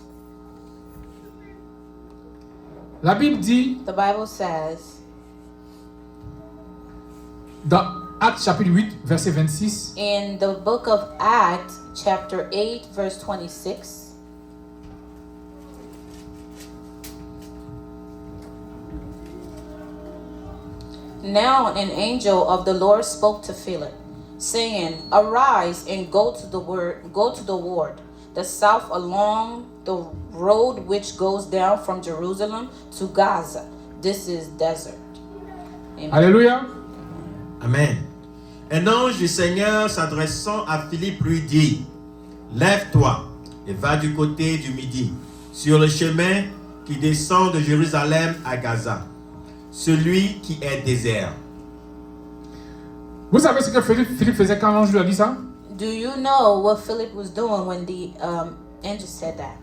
la Bible dit The Bible says dans Actes chapitre 8, verset 26, in the book of Acts, chapter 8, verse 26. Now an angel of the Lord spoke to Philip, saying, "Arise and go to the ward, the south along the road which goes down from Jerusalem to Gaza. This is desert." Amen. Alléluia. Amen. Un ange du Seigneur s'adressant à Philippe lui dit, lève-toi et va du côté du midi, sur le chemin qui descend de Jérusalem à Gaza, celui qui est désert. Vous savez ce que Philippe faisait quand l'ange lui a dit ça? Do you know what Philip was doing when the angel said that?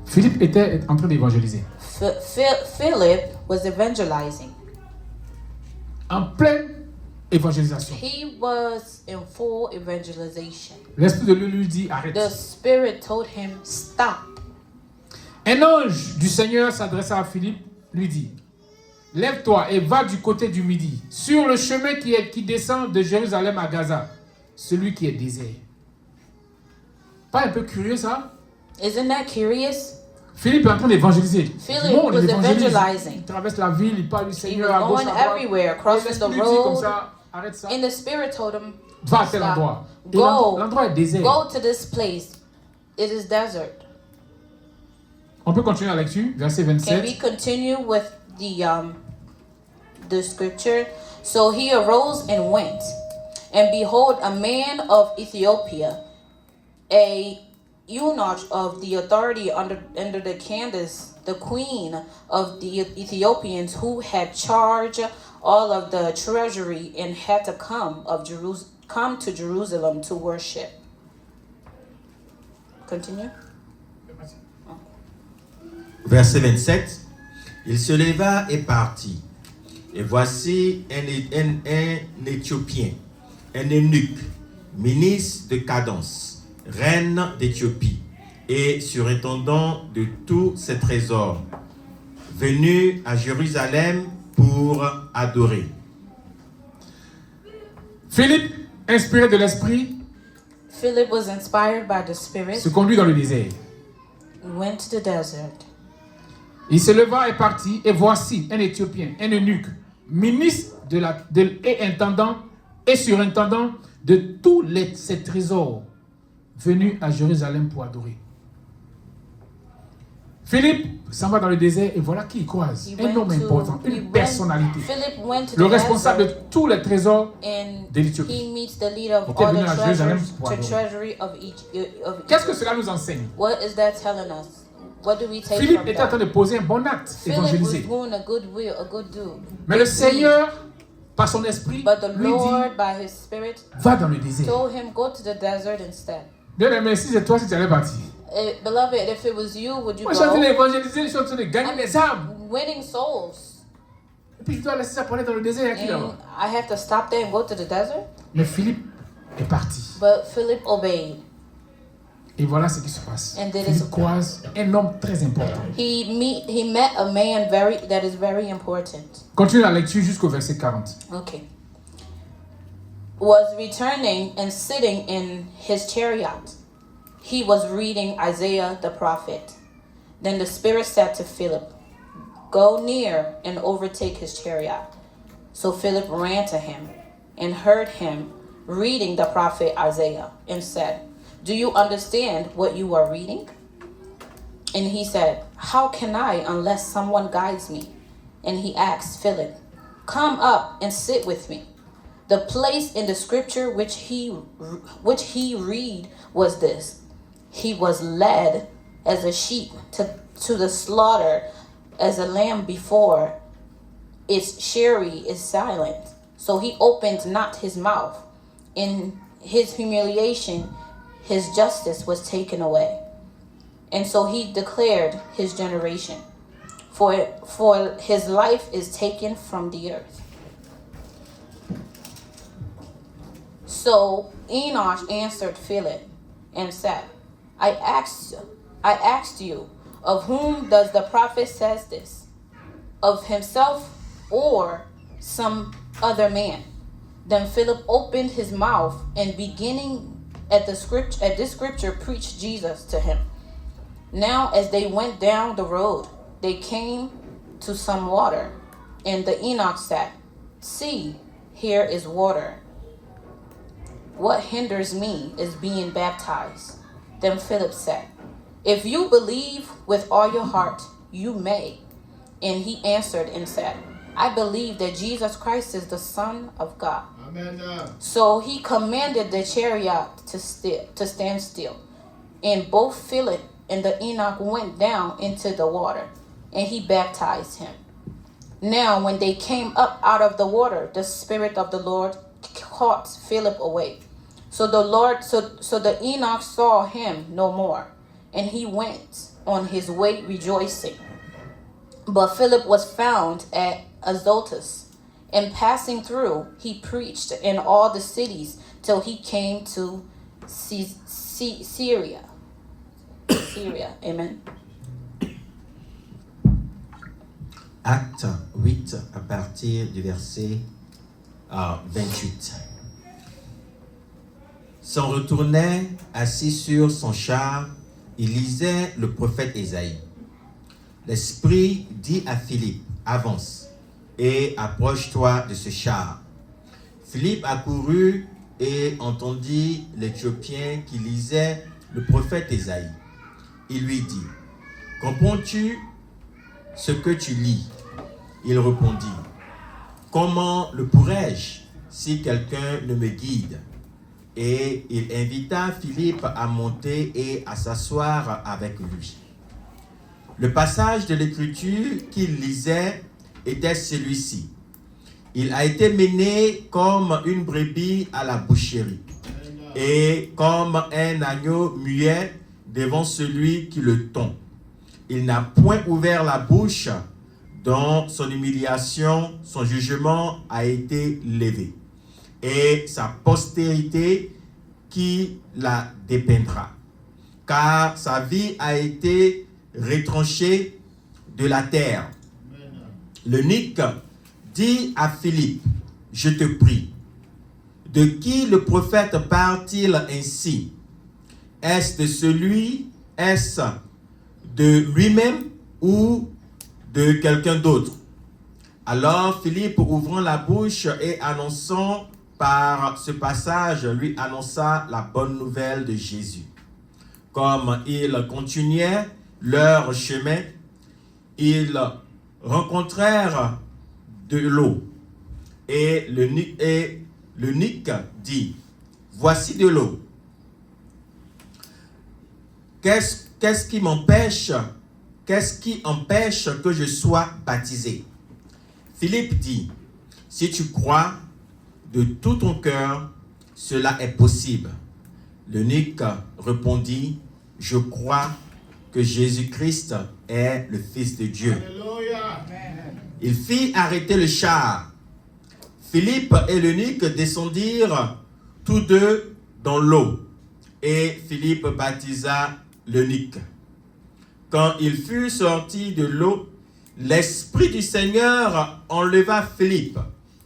Philippe était en train d'évangéliser. Philip was evangelizing. En pleine évangélisation. He was in full evangelization. L'Esprit de Dieu lui dit, arrête. The Spirit told him, "Stop." Un ange du Seigneur s'adressa à Philippe, lui dit, lève-toi et va du côté du midi, sur le chemin qui descend de Jérusalem à Gaza, celui qui est désert. Pas un peu curieux ça? Isn't that curious? Philippe est en train d'évangéliser. Philip Tout le monde was évangélise. evangelizing. Il traverse la ville, il parle du He Seigneur was à gauche, going à droite. everywhere, Et crossing l'Esprit the lui dit comme road. ça, arrête ça. And the Spirit told him, Va à tel "Stop. endroit. Et Go. l'endroit est désert. Go to this place. It is desert." On peut continuer la lecture, verset Can we 27. continue with the scripture? So he arose and went, and behold, a man of Ethiopia, a eunuch of the authority under the Candace, the queen of the Ethiopians, who had charge all of the treasury and had to come to Jerusalem to worship. Continue. Verset 27. Il se leva et partit. Et voici un Éthiopien, un eunuque, ministre de Cadence, reine d'Éthiopie, et surintendant de tous ses trésors, venu à Jérusalem pour adorer. Philippe, inspiré de l'Esprit, Philip was inspired by the Spirit. se conduit dans le désert. went to the desert. Il se leva et partit, et voici un Éthiopien, un eunuque, ministre et intendant et surintendant de tous ses trésors, venu à Jérusalem pour adorer. Philippe s'en va dans le désert et voilà qui il croise. Un homme important, une personnalité. Philip went to Le the responsable de desert tous les trésors and de l'Éthiopie. he meets the leader of était all venu the à Jérusalem pour adorer. treasury of Egypt. Qu'est-ce que cela nous enseigne? What is that telling us? What do we take Philippe from était en train that? de poser un bon acte, Philip was évangéliser. doing a good will, a good do. Mais le Seigneur, par son esprit, But the lui dit, Lord, by His Spirit, va dans le désert. told him, go to the desert instead. Bien aimé, si c'est toi, si tu allais partir. Beloved, if it was you, would you Moi, je suis en train go? d'évangéliser, je suis en train de gagner les âmes. Winning souls. Et puis je dois laisser ça pour aller dans le désert. Il y a qui là-bas? And I have to stop there and go to the desert? Mais Philippe est parti. But Philip obeyed. Et voilà ce qui se passe. And there is- Philippe croise un homme très important. He met a man that is very important. Continue la lecture jusqu'au verset 40. Okay. Was returning and sitting in his chariot. He was reading Isaiah the prophet. Then the Spirit said to Philip, go near and overtake his chariot. So Philip ran to him and heard him reading the prophet Isaiah and said, do you understand what you are reading? And he said, how can I unless someone guides me? And he asked Philip, come up and sit with me. The place in the scripture which he read was this: he was led as a sheep to the slaughter, as a lamb before its shearer is silent. So he opened not his mouth. In his humiliation, his justice was taken away. And so he declared his generation. For his life is taken from the earth. So Enoch answered Philip and said, I asked you, of whom does the prophet says this? Of himself or some other man? Then Philip opened his mouth and beginning at this scripture preached Jesus to him. Now as they went down the road, they came to some water, and the Enoch said, see, here is water. What hinders me is being baptized. Then Philip said, if you believe with all your heart, you may. And he answered and said, I believe that Jesus Christ is the Son of God. Amen. So he commanded the chariot to stand still. And both Philip and the Enoch went down into the water, and he baptized him. Now when they came up out of the water, the Spirit of the Lord caught Philip away. So the Enoch saw him no more, and he went on his way rejoicing. But Philip was found at Azotus, and passing through, he preached in all the cities till he came to Syria. Amen. Acte 8 à partir du verset 28. S'en retournait, assis sur son char, il lisait le prophète Ésaïe. L'Esprit dit à Philippe, avance et approche-toi de ce char. Philippe accourut et entendit l'Éthiopien qui lisait le prophète Ésaïe. Il lui dit, comprends-tu ce que tu lis? Il répondit, comment le pourrais-je si quelqu'un ne me guide? Et il invita Philippe à monter et à s'asseoir avec lui. Le passage de l'Écriture qu'il lisait était celui-ci. Il a été mené comme une brebis à la boucherie et comme un agneau muet devant celui qui le tond. Il n'a point ouvert la bouche. Dans son humiliation, son jugement a été levé. Et sa postérité qui la dépeindra. Car sa vie a été retranchée de la terre. L'eunuque dit à Philippe, je te prie, de qui le prophète parle-t-il ainsi? Est-ce de lui-même ou de quelqu'un d'autre. Alors Philippe, ouvrant la bouche et annonçant par ce passage, lui annonça la bonne nouvelle de Jésus. Comme ils continuaient leur chemin, ils rencontrèrent de l'eau. Et l'eunuque dit, « Voici de l'eau. Qu'est-ce qui m'empêche que je sois baptisé ?» Philippe dit, « Si tu crois de tout ton cœur, cela est possible. » L'eunuque répondit, « Je crois que Jésus-Christ est le Fils de Dieu. » Il fit arrêter le char. Philippe et l'eunuque descendirent tous deux dans l'eau, et Philippe baptisa l'eunuque. Quand il fut sorti de l'eau, l'Esprit du Seigneur enleva Philippe,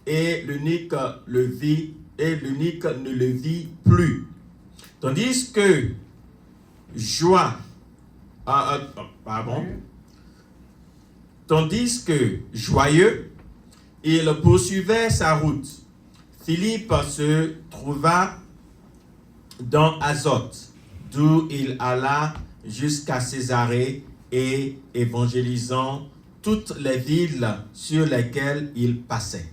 et l'eunuque le vit, et l'eunuque ne le vit plus. Tandis que joyeux, il poursuivait sa route. Philippe se trouva dans Azote, d'où il alla jusqu'à Césarée et évangélisant toutes les villes sur lesquelles il passait.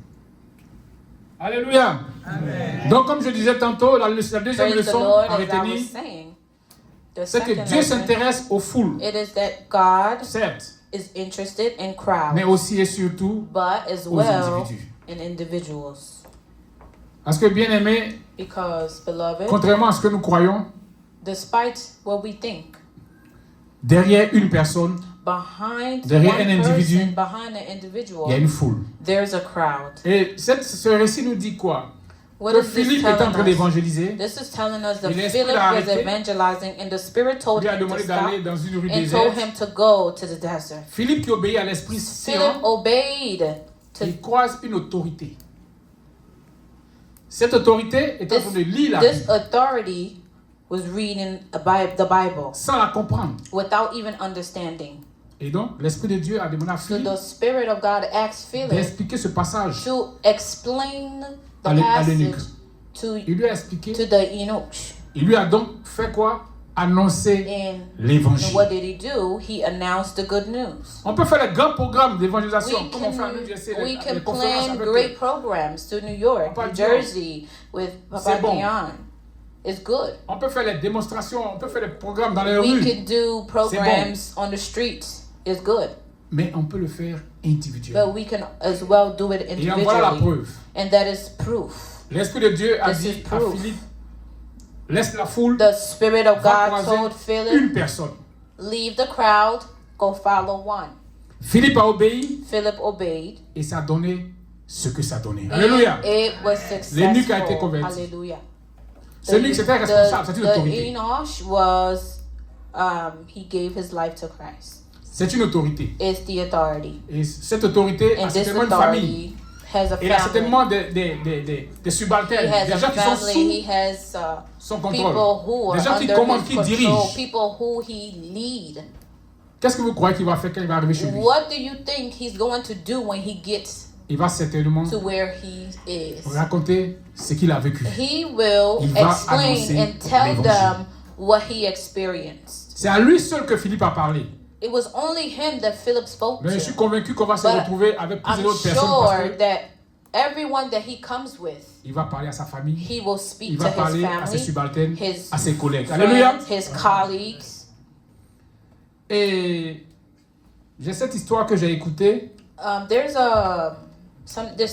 Alléluia. Amen. Donc, comme je disais tantôt, la deuxième Praise the leçon Lord, à as I was retenir, saying, the c'est que second Dieu lesson, s'intéresse aux foules, it is that God certes, is interested in crowds, mais aussi et surtout but as aux well individus. in individuals. Parce que, bien aimé, Because, beloved, contrairement à ce que nous croyons, despite what we think, derrière une personne, behind derrière one un individu, person, behind an individual, il y a une foule. there's a crowd. Et ce récit nous dit quoi? What Que is this Philippe est en train telling us? d'évangéliser. This is telling us that Et l'Esprit Philip l'a was arrêté. evangelizing and the Spirit told Lui a him to demandé stop d'aller dans une rue and told déserte. him to go to the desert. Philippe qui obéit à l'Esprit Philip Saint, obeyed to il croise une autorité. Cette autorité est en train de lire la this Bible authority was reading the Bible sans la comprendre. without even understanding. Et donc, l'Esprit de Dieu a demandé à So Philippe the Spirit of God asked Philip d'expliquer ce passage. to explain the À l'eunuque. passage to Il lui a expliqué. the eunuch. Il lui a donc fait quoi? Annoncer And l'évangile. what did he do? He announced the good news. On peut faire les grands programmes d'évangélisation, We comme on fait à New Jersey, can, we les can conférences plan avec great programs to New York, Papa New Dion. Jersey, with Papa C'est bon. Dion. It's good. On peut faire les démonstrations, on peut faire les programmes dans les We rues, can do programs on the street. It's good. mais on peut le faire individuellement. But we can as well do it Et en voilà la individually. preuve. And that is proof. L'Esprit de Dieu a This dit is à proof. Philippe, laisse la foule, The Spirit of va God croiser told Philip, une personne. leave the crowd, go follow one. Philippe a obéi Philip obeyed. et ça a donné ce que ça a donné. Alléluia. And it was L'eunuque a été successful. converti. Hallelujah. Celui qui était responsable, c'est une The autorité. Enosh was, he gave his life to Christ. C'est une autorité. It's the authority. Et cette autorité a And this certainement une famille. authority has a Il a family. certainement des He subalternes, has des a gens qui sont family. He sous has son people contrôle. who Des are gens qui under commandent, his qui control. dirigent. People who he lead. Qu'est-ce que vous croyez qu'il va faire quand il va arriver chez lui? What do you think he's going to do when he gets Il va certainement to where he is? raconter ce qu'il a vécu. He will Il va explain annoncer and tell l'évangile. them what he experienced. C'est à lui seul que Philippe a parlé. It was only him that Philip spoke Mais je suis to. convaincu qu'on va se But retrouver avec I'm plusieurs autres personnes parce sure that everyone that he comes with, qu'il va parler à sa famille, he will il speak va to his parler à ses family, subalternes, his à ses collègues. Alléluia. friends, his colleagues. Et j'ai cette histoire que j'ai écoutée There's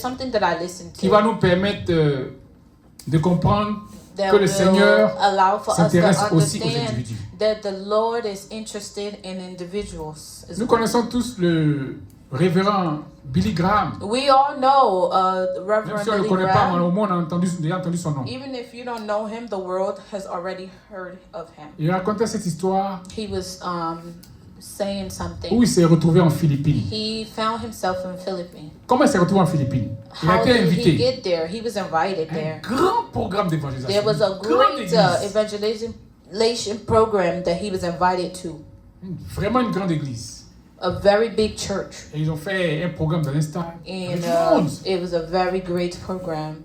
something that I listened qui va to nous permettre de comprendre that que le will Seigneur allow for us to s'intéresse aussi aux understand individus. that the Lord is interested in individuals. as Nous well. connaissons tous le révérend Billy Graham. We all know Même Reverend si on ne le Billy connaît pas, Graham. au moins on a déjà entendu son nom. Even if you don't know him, the world has already heard of him. Il racontait cette histoire He was saying où something. il s'est retrouvé en Philippines. He found himself in Philippines. Comment il s'est retrouvé en Philippines? Il a How été did he invité. get there? He was invited Un there. grand programme d'évangélisation. There was a Une grande great église. evangelization program that he was invited to. Vraiment une grande église. A very big church. Et ils ont fait un programme dans l'instant. And it was a very great program.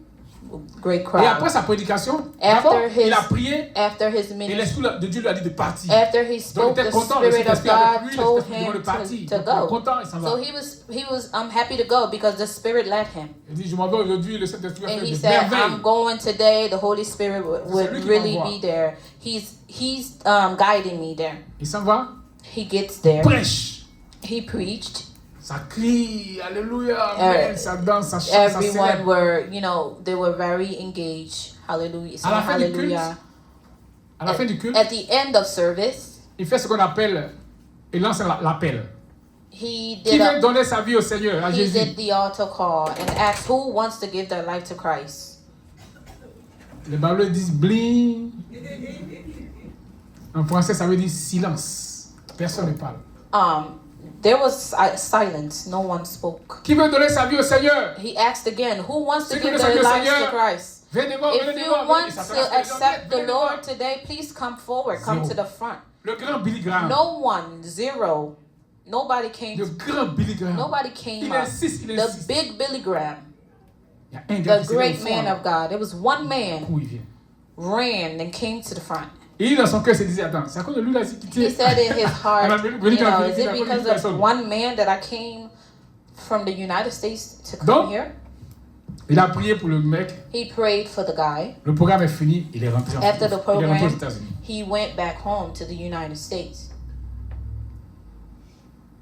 Great Et crowd. après sa prédication, After il a his, prié after his et ministry, l'Esprit de Dieu lui a dit de partir. after he Donc il spoke, était the content, le Spirit of Saint-Esprit avec God lui, told l'Esprit demande de him partir. to Donc, il est go. content, il s'en va. So he was happy to go because the Spirit led him. Il dit, je m'en vais aujourd'hui, le Saint-Esprit va And faire he des said, merveilles. I'm going today. The Holy Spirit would lui qui really m'envoie. be there. He's guiding me there. Il s'en va, He gets there. prêche. He preached. Ça crie, alléluia, amen, ça danse, ça chante, ça Everyone célèbre. were, they were very engaged. Hallelujah. À la fin du culte, Hallelujah. à la fin du culte, At the end of service, il fait ce qu'on appelle, il lance l'appel. he Qui did veut donner sa vie au Seigneur, à he Jésus? did the altar call and asked who wants to give their life to Christ. Les Babyloniens disent bling. En français, ça veut dire silence. Personne ne parle. There was silence. No one spoke. Qui veut donner sa vie au Seigneur? He asked again, who wants to Ceux qui give veulent their servir le lives to Seigneur, Christ? venez devant, If venez you devant. want Et ça to s'adresse aux gens, accept the venez devant. Lord today, please come forward. Come Zéro. to the front. Le grand Billy Graham. No one, zero. Nobody came. Le grand Billy Graham. Nobody came Il up. insiste, il The insiste. big Billy Graham, Il y a un gars the qui s'est levé au great fond, man là. of God. It was one man Où il vient. ran and came to the front. Et dans son cœur, il se disait, attends, c'est à cause de lui là, c'est quitté. He said in his heart, Alors, Billy Graham, is il it a connu because personne. of one man that I came from the United States to come Donc, here? Il a prié pour le mec. He prayed for the guy. Le programme est fini, il est rentré After the il est rentré aux program, États-Unis. he went back home to the United States.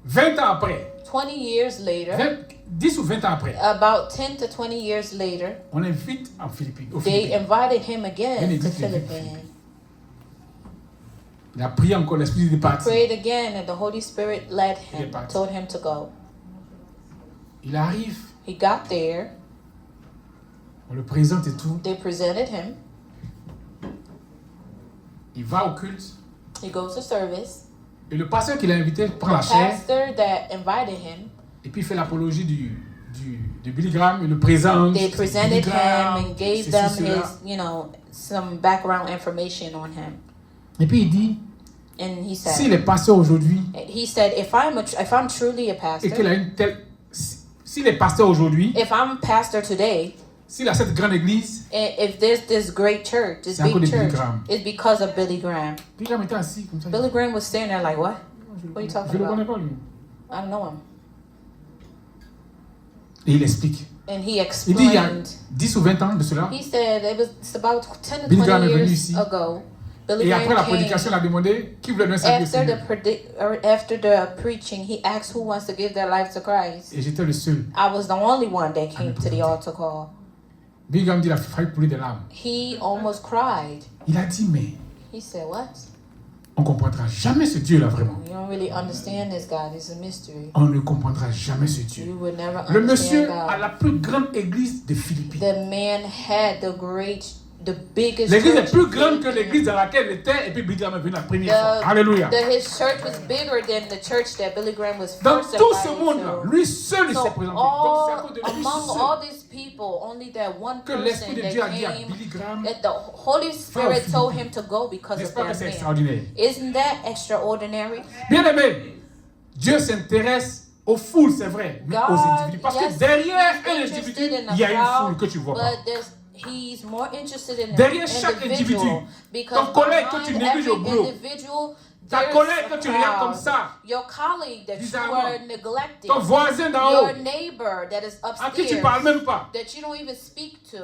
20 ans après, 20 years later, 10 ou 20 ans après, about 10 to 20 years later, on l'invite en Philippines, aux they Philippines. invited him again Une to église de Philippines. Il a prié encore, l'esprit est parti. Prayed again, and the Holy Spirit led Il est him, parti. told him to go. Il arrive, He got there. on le présente et tout. They presented him. Il va au culte. He goes to service. Et le pasteur qui l'a invité prend The la chair. pastor that invited him, Et puis il fait l'apologie de Billy Graham. Il le présente. they Billy presented Graham, him and gave ceci, them cela. his, some background information on him. Et puis il dit, And he s'il said, est pasteur aujourd'hui, if I'm truly a et qu'il pastor, a une telle... S'il est pasteur aujourd'hui, if I'm a pastor today, s'il a cette grande église, and if there's this great church, this C'est à cause big de Billy church, Graham. it's because of Billy Graham. Billy Graham était assis comme ça. Billy Graham was standing there like, what? What are you Je talking ne le connais about? pas lui. I don't know him. Et il explique. And he Il dit il y a explained. 10 ou 20 ans de cela. He said it's about 10 to Billy 20 Graham est venu years ici. ago. Billy Et après la Graham prédication, il came. a demandé qui voulait donner sa vie au After Seigneur. after the preaching, he asked who wants to give their life to Christ. Et j'étais le seul. I was the only one that came to the altar call. Billy Graham dit il a failli couler des larmes. He almost cried. Il a dit mais He said, what? on ne comprendra jamais ce Dieu là vraiment. You don't really understand this God. It's a mystery. On ne comprendra jamais ce Dieu. You would never Le understand monsieur a God. la plus grande église de Philippines. The man had the biggest L'église est church plus in grande que Philippines. l'église dans laquelle il était et puis Billy Graham est venu la première fois. The- Alléluia. His church was bigger than the church that Billy Graham was Dans first tout ce invited monde-là, to. lui seul il So s'est présenté. Donc c'est à cause de lui among seul all these people, only that one que l'Esprit person de that Dieu a dit à came, Billy Graham. that the Holy Spirit told him to go because N'est-ce of pas que that c'est man. extraordinaire? Isn't that extraordinary? Bien aimé, Dieu s'intéresse aux foules, c'est vrai, mais aux individus. Parce que yes, derrière he's un interested individu, in the il y a une crowd, foule que tu ne vois pas. But he's more interested in Derrière an chaque individual, individu, because ton collègue que tu behind négliges au every boulot, individual, ta there's collègue a que tu regardes comme crowd. ça, Your colleague that you bizarrement, are neglecting, ton voisin d'en haut, your neighbor that is à qui tu ne upstairs parles même pas, that you don't even speak to,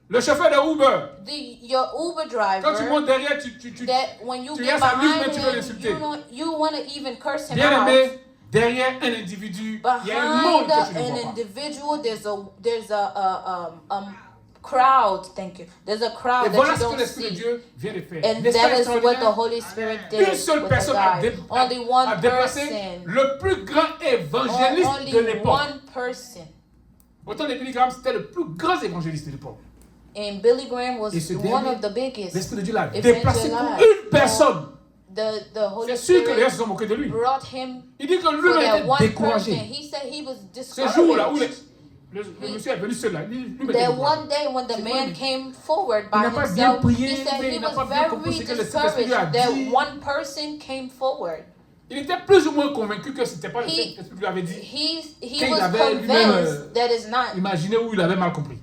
le chauffeur de Uber, your Uber quand tu driver montes derrière, tu that when you tu get restes à lui, mais behind tu veux him, l'insulter. you want to even curse him bien out. aimé, derrière un individu, il y a un monde Behind que tu ne an vois pas. individual, there's a crowd. Thank you. There's a crowd Et voilà that ce you que don't l'Esprit de see. Dieu vient de faire. And N'est-ce pas that is what the extraordinaire? Holy Spirit Une did seule with the personne a, guy. Only one a dépassé person. le plus grand évangéliste Only de l'époque. one person. Autant de Billy Graham, c'était le plus grand évangéliste de l'époque. And Billy Graham was Et ce one dernier, of the biggest. l'Esprit de Dieu l'a Evangelist. déplacé pour une personne. The Holy C'est sûr que les gens Spirit se sont moqués de lui. brought him Il dit que for lui-même that était one person. découragé. He said he was Ce jour-là où discouraged. le monsieur est venu seul là, lui-même était That découragé. one day when the C'est man vrai. came forward Il by n'a pas bien himself, prié, he said mais he il n'a was pas bien compris very ce que le Saint-Esprit discouraged lui a that dit. one person came forward. Il était plus ou moins convaincu que ce n'était pas le He- Saint-Esprit qui lui avait dit. he Qu'il was avait lui-même, convinced that it's not. Imaginez où il avait mal compris.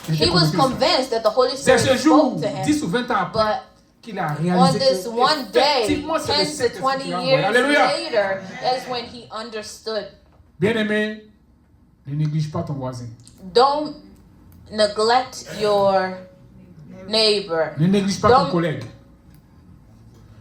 Il He était was convaincu de ça. convinced that the Holy C'est Spirit ce jour, spoke to him. 10 ou 20 ans après, But qu'il a on réalisé this que one day, effectivement, c'est le 10 to Saint-Esprit 20 qui l'a envoyé. years Alléluia. later, that's when he understood. Bien-aimé, ne néglige pas ton voisin. Don't neglect your neighbor. Ne néglige pas ton Don't- collègue.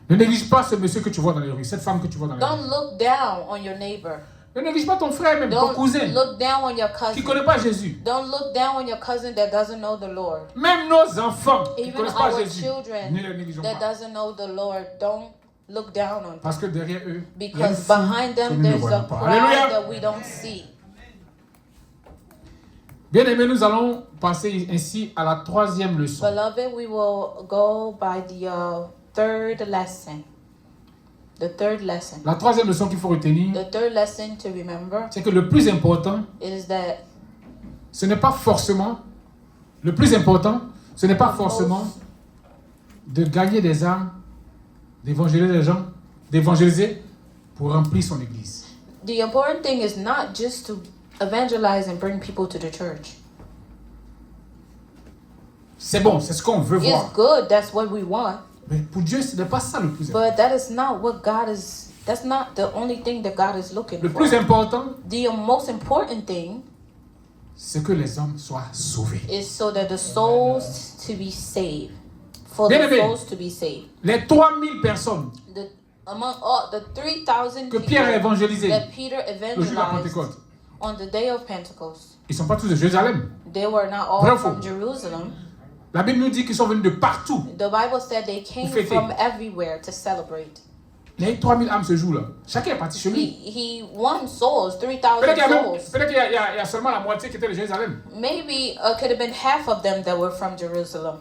Ne néglige pas ce monsieur que tu vois dans les rues, cette femme que tu vois dans les Don't rues. look down on your neighbor. Ne néglige pas ton frère même, ton Don't cousin, look down on your qui ne cousin. connaît pas Jésus. Don't look down on your cousin that doesn't know the Lord. Même nos enfants qui ne Even connaissent pas our Jésus, ne children les négligeons that pas. doesn't know the Lord, don't look down on them. Parce que derrière eux, il y a une Because foule behind que them, nous ne there's voyons a pas. crowd Alléluia. that we don't see. Bien-aimés, nous allons passer ainsi à la troisième leçon. Beloved, we will go by the third lesson. The third lesson. La troisième leçon qu'il faut retenir, The third lesson to remember c'est que le plus important, is that ce n'est pas forcément, le plus important, ce n'est pas forcément de gagner des âmes, d'évangéliser les gens, d'évangéliser pour remplir son église. the important thing is not just to evangelize and bring people to the church. C'est bon, c'est ce qu'on veut It's voir. good, that's what we want, Mais pour Dieu, ce n'est pas ça le plus important. but that is not what God is, that's not the only thing that God is looking Le for. plus important, The most important thing c'est que les hommes soient sauvés. is so that the souls to be saved. For Bien the aimé. souls to be saved. Les 3000 personnes Among all the 3,000 que Pierre a people évangélisées that Peter le jour de la evangelized Pentecôte, on the day of Pentecost, ils ne sont pas tous de Jérusalem. they were not all Vrai ou from faux? Jerusalem. La Bible nous dit qu'ils sont venus de partout. The Bible said they came Pour fêter. from everywhere to celebrate. Il y a eu 3000 âmes ce jour-là. Chacun est parti chez lui. He won souls, Peut-être 3,000 qu'il y a même- souls. peut-être qu'il y a- il y a- il y a seulement la moitié qui était de Jérusalem. Maybe could have been half of them that were from Jerusalem.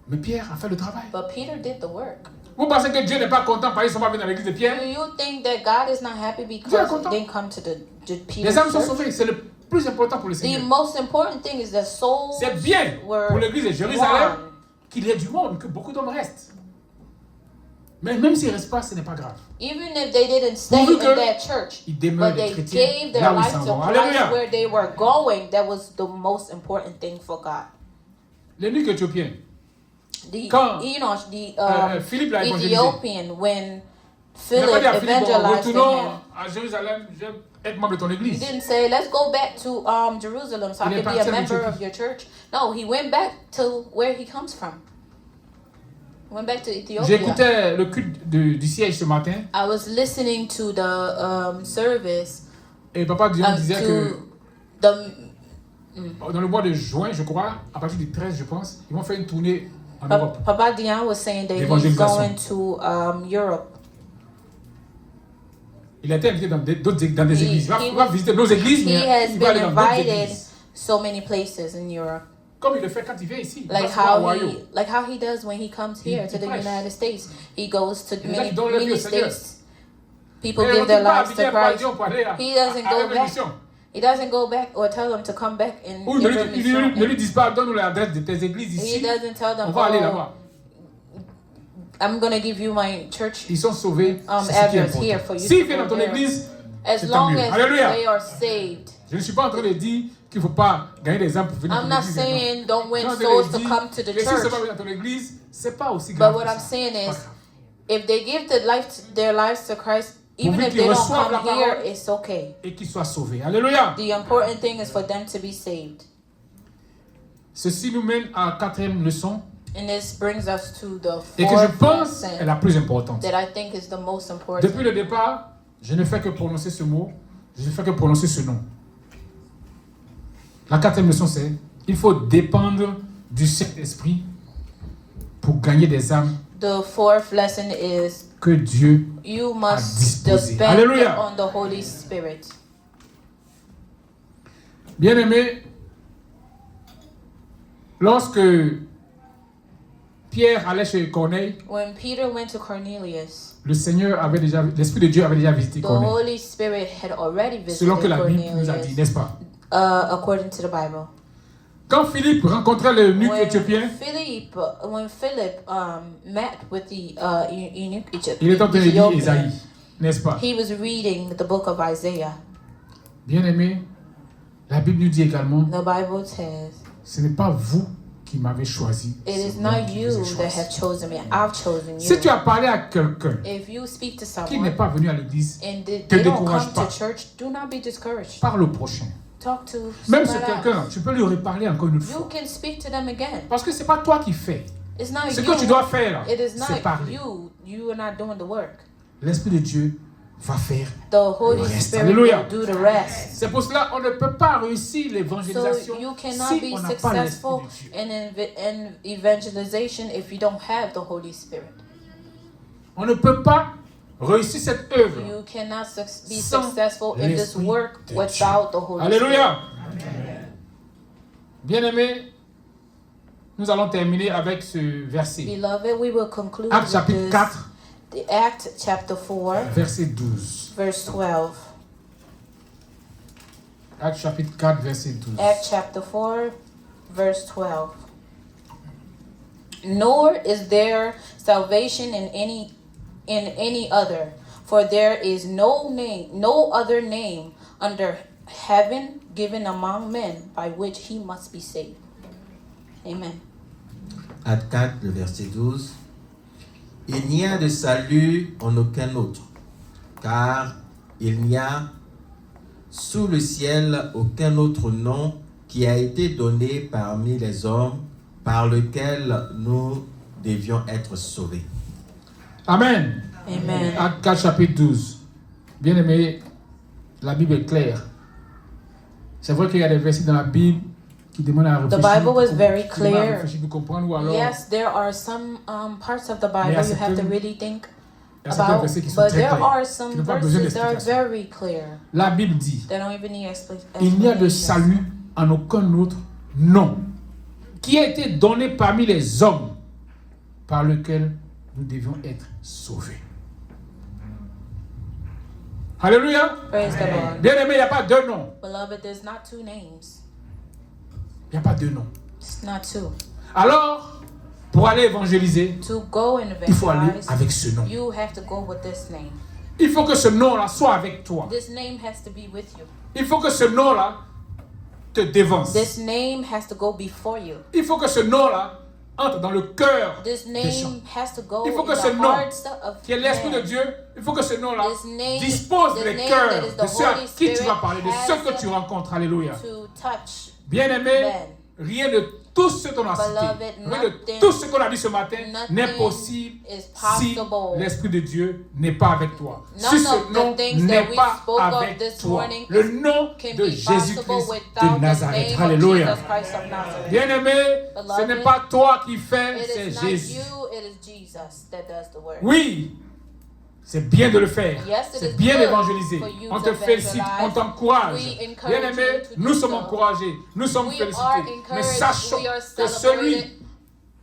Mais Pierre a fait le travail. But Peter did the work. Vous pensez que Dieu n'est pas content parce qu'ils ne sont pas venus dans l'église de Do Pierre? you think that God is not happy Dieu est because content. they didn't come to the Peter's Les âmes sont church? sauvées. C'est le plus important pour le The Seigneur. most important thing is that souls C'est bien were pour l'église de Jérusalem won. qu'il y ait du monde, que beaucoup d'hommes restent. Mais même s'ils ne restent pas, ce n'est pas grave. Even if they didn't stay Pourvu in que that church, ils demeurent but des they chrétiens gave their là où ils life s'en to vont. Christ Alléluia. where they were going, that was the most important thing for God. L'eunuque éthiopien, The Quand, Enoch, the Philippe l'a évangélisé. Ethiopian, when il n'a Philip pas dit à Philippe, bon, evangelized to retournons him, à Jérusalem, je vais être membre de ton he église. didn't say, let's go back to Jerusalem so I Il est can be parti a en member Éthiopie. of your church. No, he went back to where he comes from. Went back to Ethiopia. J'écoutais le culte du siège ce matin I was listening to the service et Papa Dion disait que to the dans le mois de juin, je crois, à partir du 13, je pense, ils vont faire une tournée en Europe. Papa Dion was saying that he's L'évangélisation. going to Europe. Il a été invité dans dans des églises. Il va visiter nos églises, He mais has il va aller been dans d'autres invited églises. so many places in Europe. Comme il le fait quand il vient ici. Il Like va souvent à how Ohio. he does when he comes here Il to the prêche. United States. He goes to Il y a des gens many, qui donnent leur vie au many Seigneur. states. People Mais give on their dit pas lives inviter to à Papa Christ. Dion pour aller He doesn't à go la back. mission. He doesn't go back or tell them to come back in Ou ne every lui, mission. ne lui disent pas, donne-nous l'adresse de tes églises He ici. doesn't tell them, On va aller oh, là-bas. I'm going to give you my church Ils sont sauvés. C'est ce qui est address here important. for you S'ils to viennent go dans ton there. église, as c'est tant long mieux. as Alléluia. they are saved. Je ne suis pas en train de dire qu'il ne faut pas gagner des âmes pour venir I'm dans not l'église. saying don't win Je suis en train souls de to dire come to the que si c'est church. pas venir dans ton église, c'est pas aussi grave. But what que I'm ça. saying C'est pas is, grave. if they give their lives to Christ, even Pourvu if qu'ils they don't reçoivent la come here, parole. it's okay. Et qu'ils soient sauvés. Alléluia. The important thing is for them to be saved. Ceci nous mène à la quatrième leçon And this brings us to the et que je fourth pense est lesson la plus importante. that I think is the most important. Depuis le départ, je ne fais que prononcer ce mot, je ne fais que prononcer ce nom. La quatrième leçon, c'est il faut dépendre du Saint-Esprit pour gagner des âmes The fourth lesson is que Dieu you must disposé. depend Alléluia. on the Holy Spirit. Bien-aimé, lorsque Pierre allait chez Corneille, When Peter went to Cornelius, l'Esprit de Dieu avait déjà visité the Corneille. Holy Spirit had already visited Selon que la Bible nous a dit, Cornelius, n'est-ce pas? according to the Bible. Quand Philippe rencontrait l'eunuque When éthiopien, Philip met with the eunuch il était en train de lire Ethiopian, Ésaïe, n'est-ce pas? he was reading the book of Isaiah. Bien-aimé, la Bible nous dit également, The Bible says, ce n'est pas vous qui m'avez choisi. it is c'est moi not qui you vous ai that choisi. have chosen me, I've chosen Si you. tu as parlé à quelqu'un If you speak to qui n'est someone pas venu à l'église, and te they don't décourage come pas. to church, do not be discouraged. parle au prochain. Talk to Même si someone quelqu'un, else. tu peux lui reparler encore une You fois. can speak to them again. Parce que ce n'est pas toi qui fais. It's not Ce you. que tu dois faire, It is c'est not parler. you. You are not doing the work. L'Esprit de Dieu va faire. The Holy Le reste. Spirit Alléluia. will do the rest. C'est pour cela qu'on ne peut pas réussir So l'évangélisation you cannot si be on n'a pas l'Esprit successful de Dieu. in evangelization if you don't have the Holy Spirit. On ne peut pas réussir cette œuvre. You cannot be Sans successful in this l'Esprit work de without the Holy Alléluia. Bien-aimés, nous allons terminer avec ce verset. Spirit. Beloved, we will conclude Actes with chapitre this. 4, The Act chapter 4, verset 12. verse 12. Actes chapitre 4, verset 12. Act chapter 4, verse 12. Nor is there salvation in any other, for there is no other name under heaven given among men by which he must be saved. Amen. Acte 4, le verset 12. Il n'y a de salut en aucun autre, car il n'y a sous le ciel aucun autre nom qui a été donné parmi les hommes par lequel nous devions être sauvés. Amen. Amen. Acte 4, chapitre 12. Bien-aimés, la Bible est claire. C'est vrai qu'il y a des versets dans la Bible qui demandent à réfléchir. Bible was very qui demandent à clear. réfléchir pour comprendre, ou alors Yes, there are some parts of the Mais Bible à you have to certains- really think il y a certains about, versets qui sont but très there clairs, are qui some n'ont pas besoin verses that are d'explication. very clear. La Bible dit, They don't even need il n'y a de explanation. salut en aucun autre nom qui a été donné parmi les hommes par lequel nous devions être sauvés. Alléluia. Praise the Lord. Bien-aimé, il n'y a pas deux noms. Beloved, there's not two names. Il n'y a pas deux noms. It's not two. Alors, pour aller évangéliser, To go and il faut aller evangelize, avec ce nom. you have to go with this name. Il faut que ce nom-là soit avec toi. This name has to be with you. Il faut que ce nom-là te dévance. This name has to go before you. Il faut que ce nom-là entre dans le cœur This des gens. name has to go Il faut in que ce the nom, hearts of qui est l'Esprit de men. Dieu, il faut que ce nom-là This name- dispose this les name cœurs that is the de ceux à Holy qui tu Spirit vas parler, de has ceux que tu rencontres. Alléluia. To touch Bien-aimé, men. rien de tout ce qu'on a Beloved, cité, rien de nothing- tout ce qu'on a dit ce matin nothing n'est possible is si possible. l'Esprit de Dieu n'est pas avec toi. None Si of ce the nom things n'est that we pas spoke of avec this toi. morning Le nom can de be Jésus-Christ possible de without the Nazareth. name of Alléluia. Jesus Christ of Nazareth. Bien-aimé, ce Beloved, n'est pas toi qui fais, It c'est is not Jésus. you, it is Jesus that does the work. Oui, c'est bien de le faire. Yes, it C'est is bien good d'évangéliser. for you On to te félicite, evangelize. on t'encourage. We encourage Bien-aimé, you to nous do sommes so. encouragés, nous sommes We félicités. are Mais encouraged, sachons we are que celui celebrated,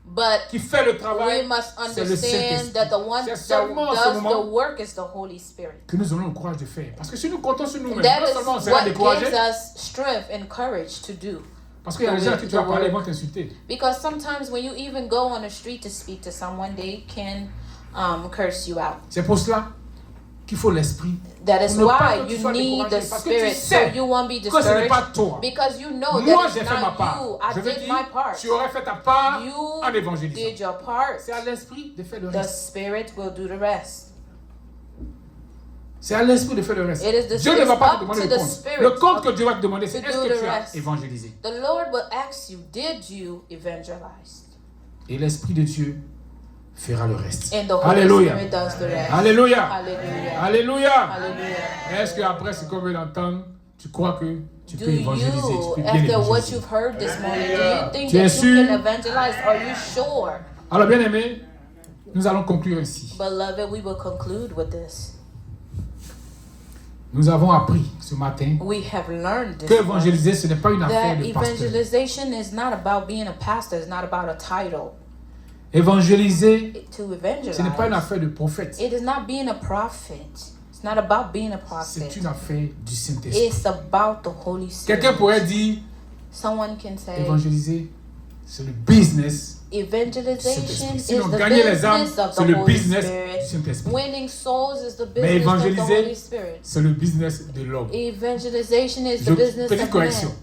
but qui fait le travail, we must c'est le understand that the one C'est that seulement en ce does the moment work is the Holy Spirit. que nous aurons le courage de faire. Parce que si nous comptons sur nous-mêmes, That non is seulement on sera what découragés, gives us strength and courage to do. parce qu'il y a des gens à qui tu vas parler, ils vont t'insulter. Because sometimes when you even go on the street to speak to someone, they can curse you out. C'est pour cela qu'il faut l'esprit. That is Pour ne pas why que tu you sois need the découragé, parce que tu Spirit sais so you won't be que ce n'est pas discouraged. toi. Because you know Moi, that j'ai it's fait ma not part. you. I Je veux did dire, my part. tu aurais fait ta part en You évangélisant. did your part. C'est à l'esprit de faire le The reste. Spirit will do the rest. C'est à l'esprit de faire le reste. It is the- Dieu ne va it's pas up te demander to le the compte. Spirit Le compte que Dieu va te demander, c'est to est-ce do que the tu as rest. évangélisé. The Lord will ask you, did you evangelize? Et l'esprit de Dieu fera le reste. And the Holy Alléluia. Spirit does the rest. Alléluia. Hallelujah. Alléluia. Hallelujah. Est-ce qu'après ce qu'on vient d'entendre, tu crois que tu Do peux évangéliser, tu you, peux bien after what évangéliser? you've heard this morning, do you think Tu es that you sûr? can evangelize? Are you sure? Alors bien aimé, nous allons conclure ainsi. Beloved, we will conclude with this. Nous avons appris ce matin We have learned this que morning évangéliser, ce n'est pas une affaire that de pasteur. evangelization is not about being a pastor, it's not about a title. Évangéliser, To ce n'est pas une evangelize, affaire de prophète. it is not being a prophet. It's not about being a C'est prophet. une affaire du Saint-Esprit. It's about the Holy Spirit. Quelqu'un pourrait dire, Someone can say, Évangéliser, c'est le business. evangelization is Sinon, the gagner les âmes, business of c'est the le Holy business Spirit. du Saint-Esprit. Winning souls is the Mais business of the évangéliser, Holy Spirit. c'est le business de l'homme. Evangelization is the Je- business Petite of correction. man.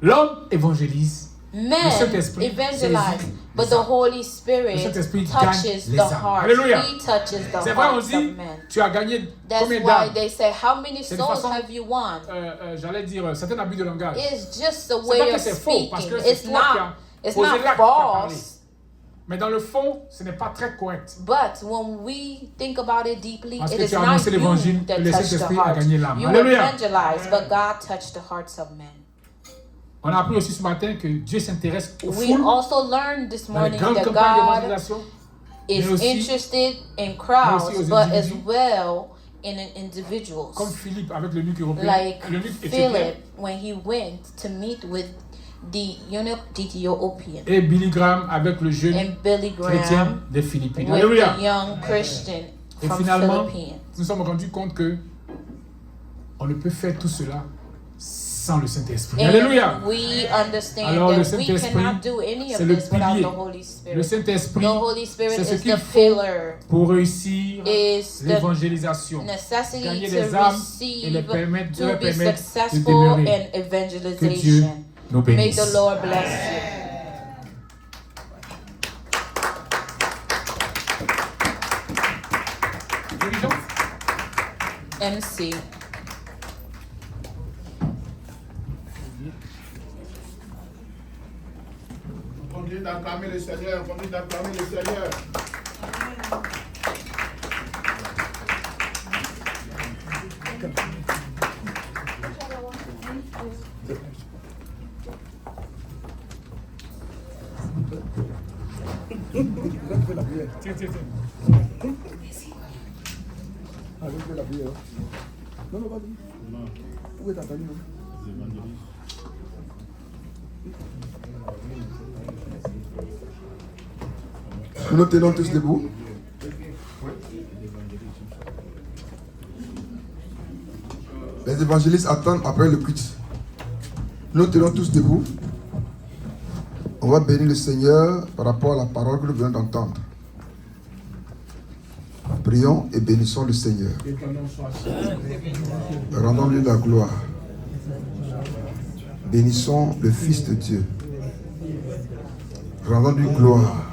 L'homme évangélise, le Men Saint-Esprit evangelize, saisit but les the âmes. Holy Le Spirit Saint-Esprit touches gagne the les âmes. heart. Alléluia. He touches the C'est vrai, on hearts dit, of men. tu as gagné That's combien why d'âmes? they say, how many C'est une souls façon- have you won? J'allais dire, c'est un abus de langage. It's just a C'est way pas que of c'est faux, parce speaking. que c'est It's toi qui as not. It's posé not l'acte qui a parlé. false. Mais dans le fond, ce n'est pas très correct. But when we think about it deeply, Parce it que is tu as not annoncé you l'évangile, that que le touched the Saint-Esprit a heart. gagné l'âme. You Alléluia. evangelized, but God touched the hearts of men. On a appris aussi ce matin que Dieu s'intéresse aux We foules, also learned this dans les morning grandes that campagnes God d'évangélisation. is mais aussi- interested in mais crowds, aussi aux but as individus. well in individuals. Comme Philippe avec le eunuque européen. Like Le eunuque éthiopien. Philip when he went to meet with the eunuch Ethiopian, Et Billy Graham avec le jeune and Billy chrétien Graham des Philippines. with Alléluia. the young Christian Et from finalement, Philippines. nous nous sommes rendus compte que on ne peut faire tout cela sans le Saint-Esprit. Alléluia. And we understand Alors, le that we Saint-Esprit, cannot do any c'est of le this without pilier. the Holy Le Spirit. Saint-Esprit, The Holy Spirit c'est ce is qu'il the faut pillar, pour réussir is the l'évangélisation. necessity Gagner to des âmes et receive, les permettre, to leur be permettre de successful demeurer. in Que Dieu evangelization. nous May bénisse. the Lord bless you. Dirigeant. MC. Continue d'acclamer le Seigneur, continue d'acclamer le Seigneur. Tiens, tiens, tiens. Non, non, vas-y. Où est ta famille? Nous nous tenons tous debout. Les évangélistes attendent après le culte. Nous tenons tous debout. On va bénir le Seigneur par rapport à la parole que nous venons d'entendre. Prions et bénissons le Seigneur. Rendons-lui la gloire. Bénissons le Fils de Dieu. Rendons-lui gloire.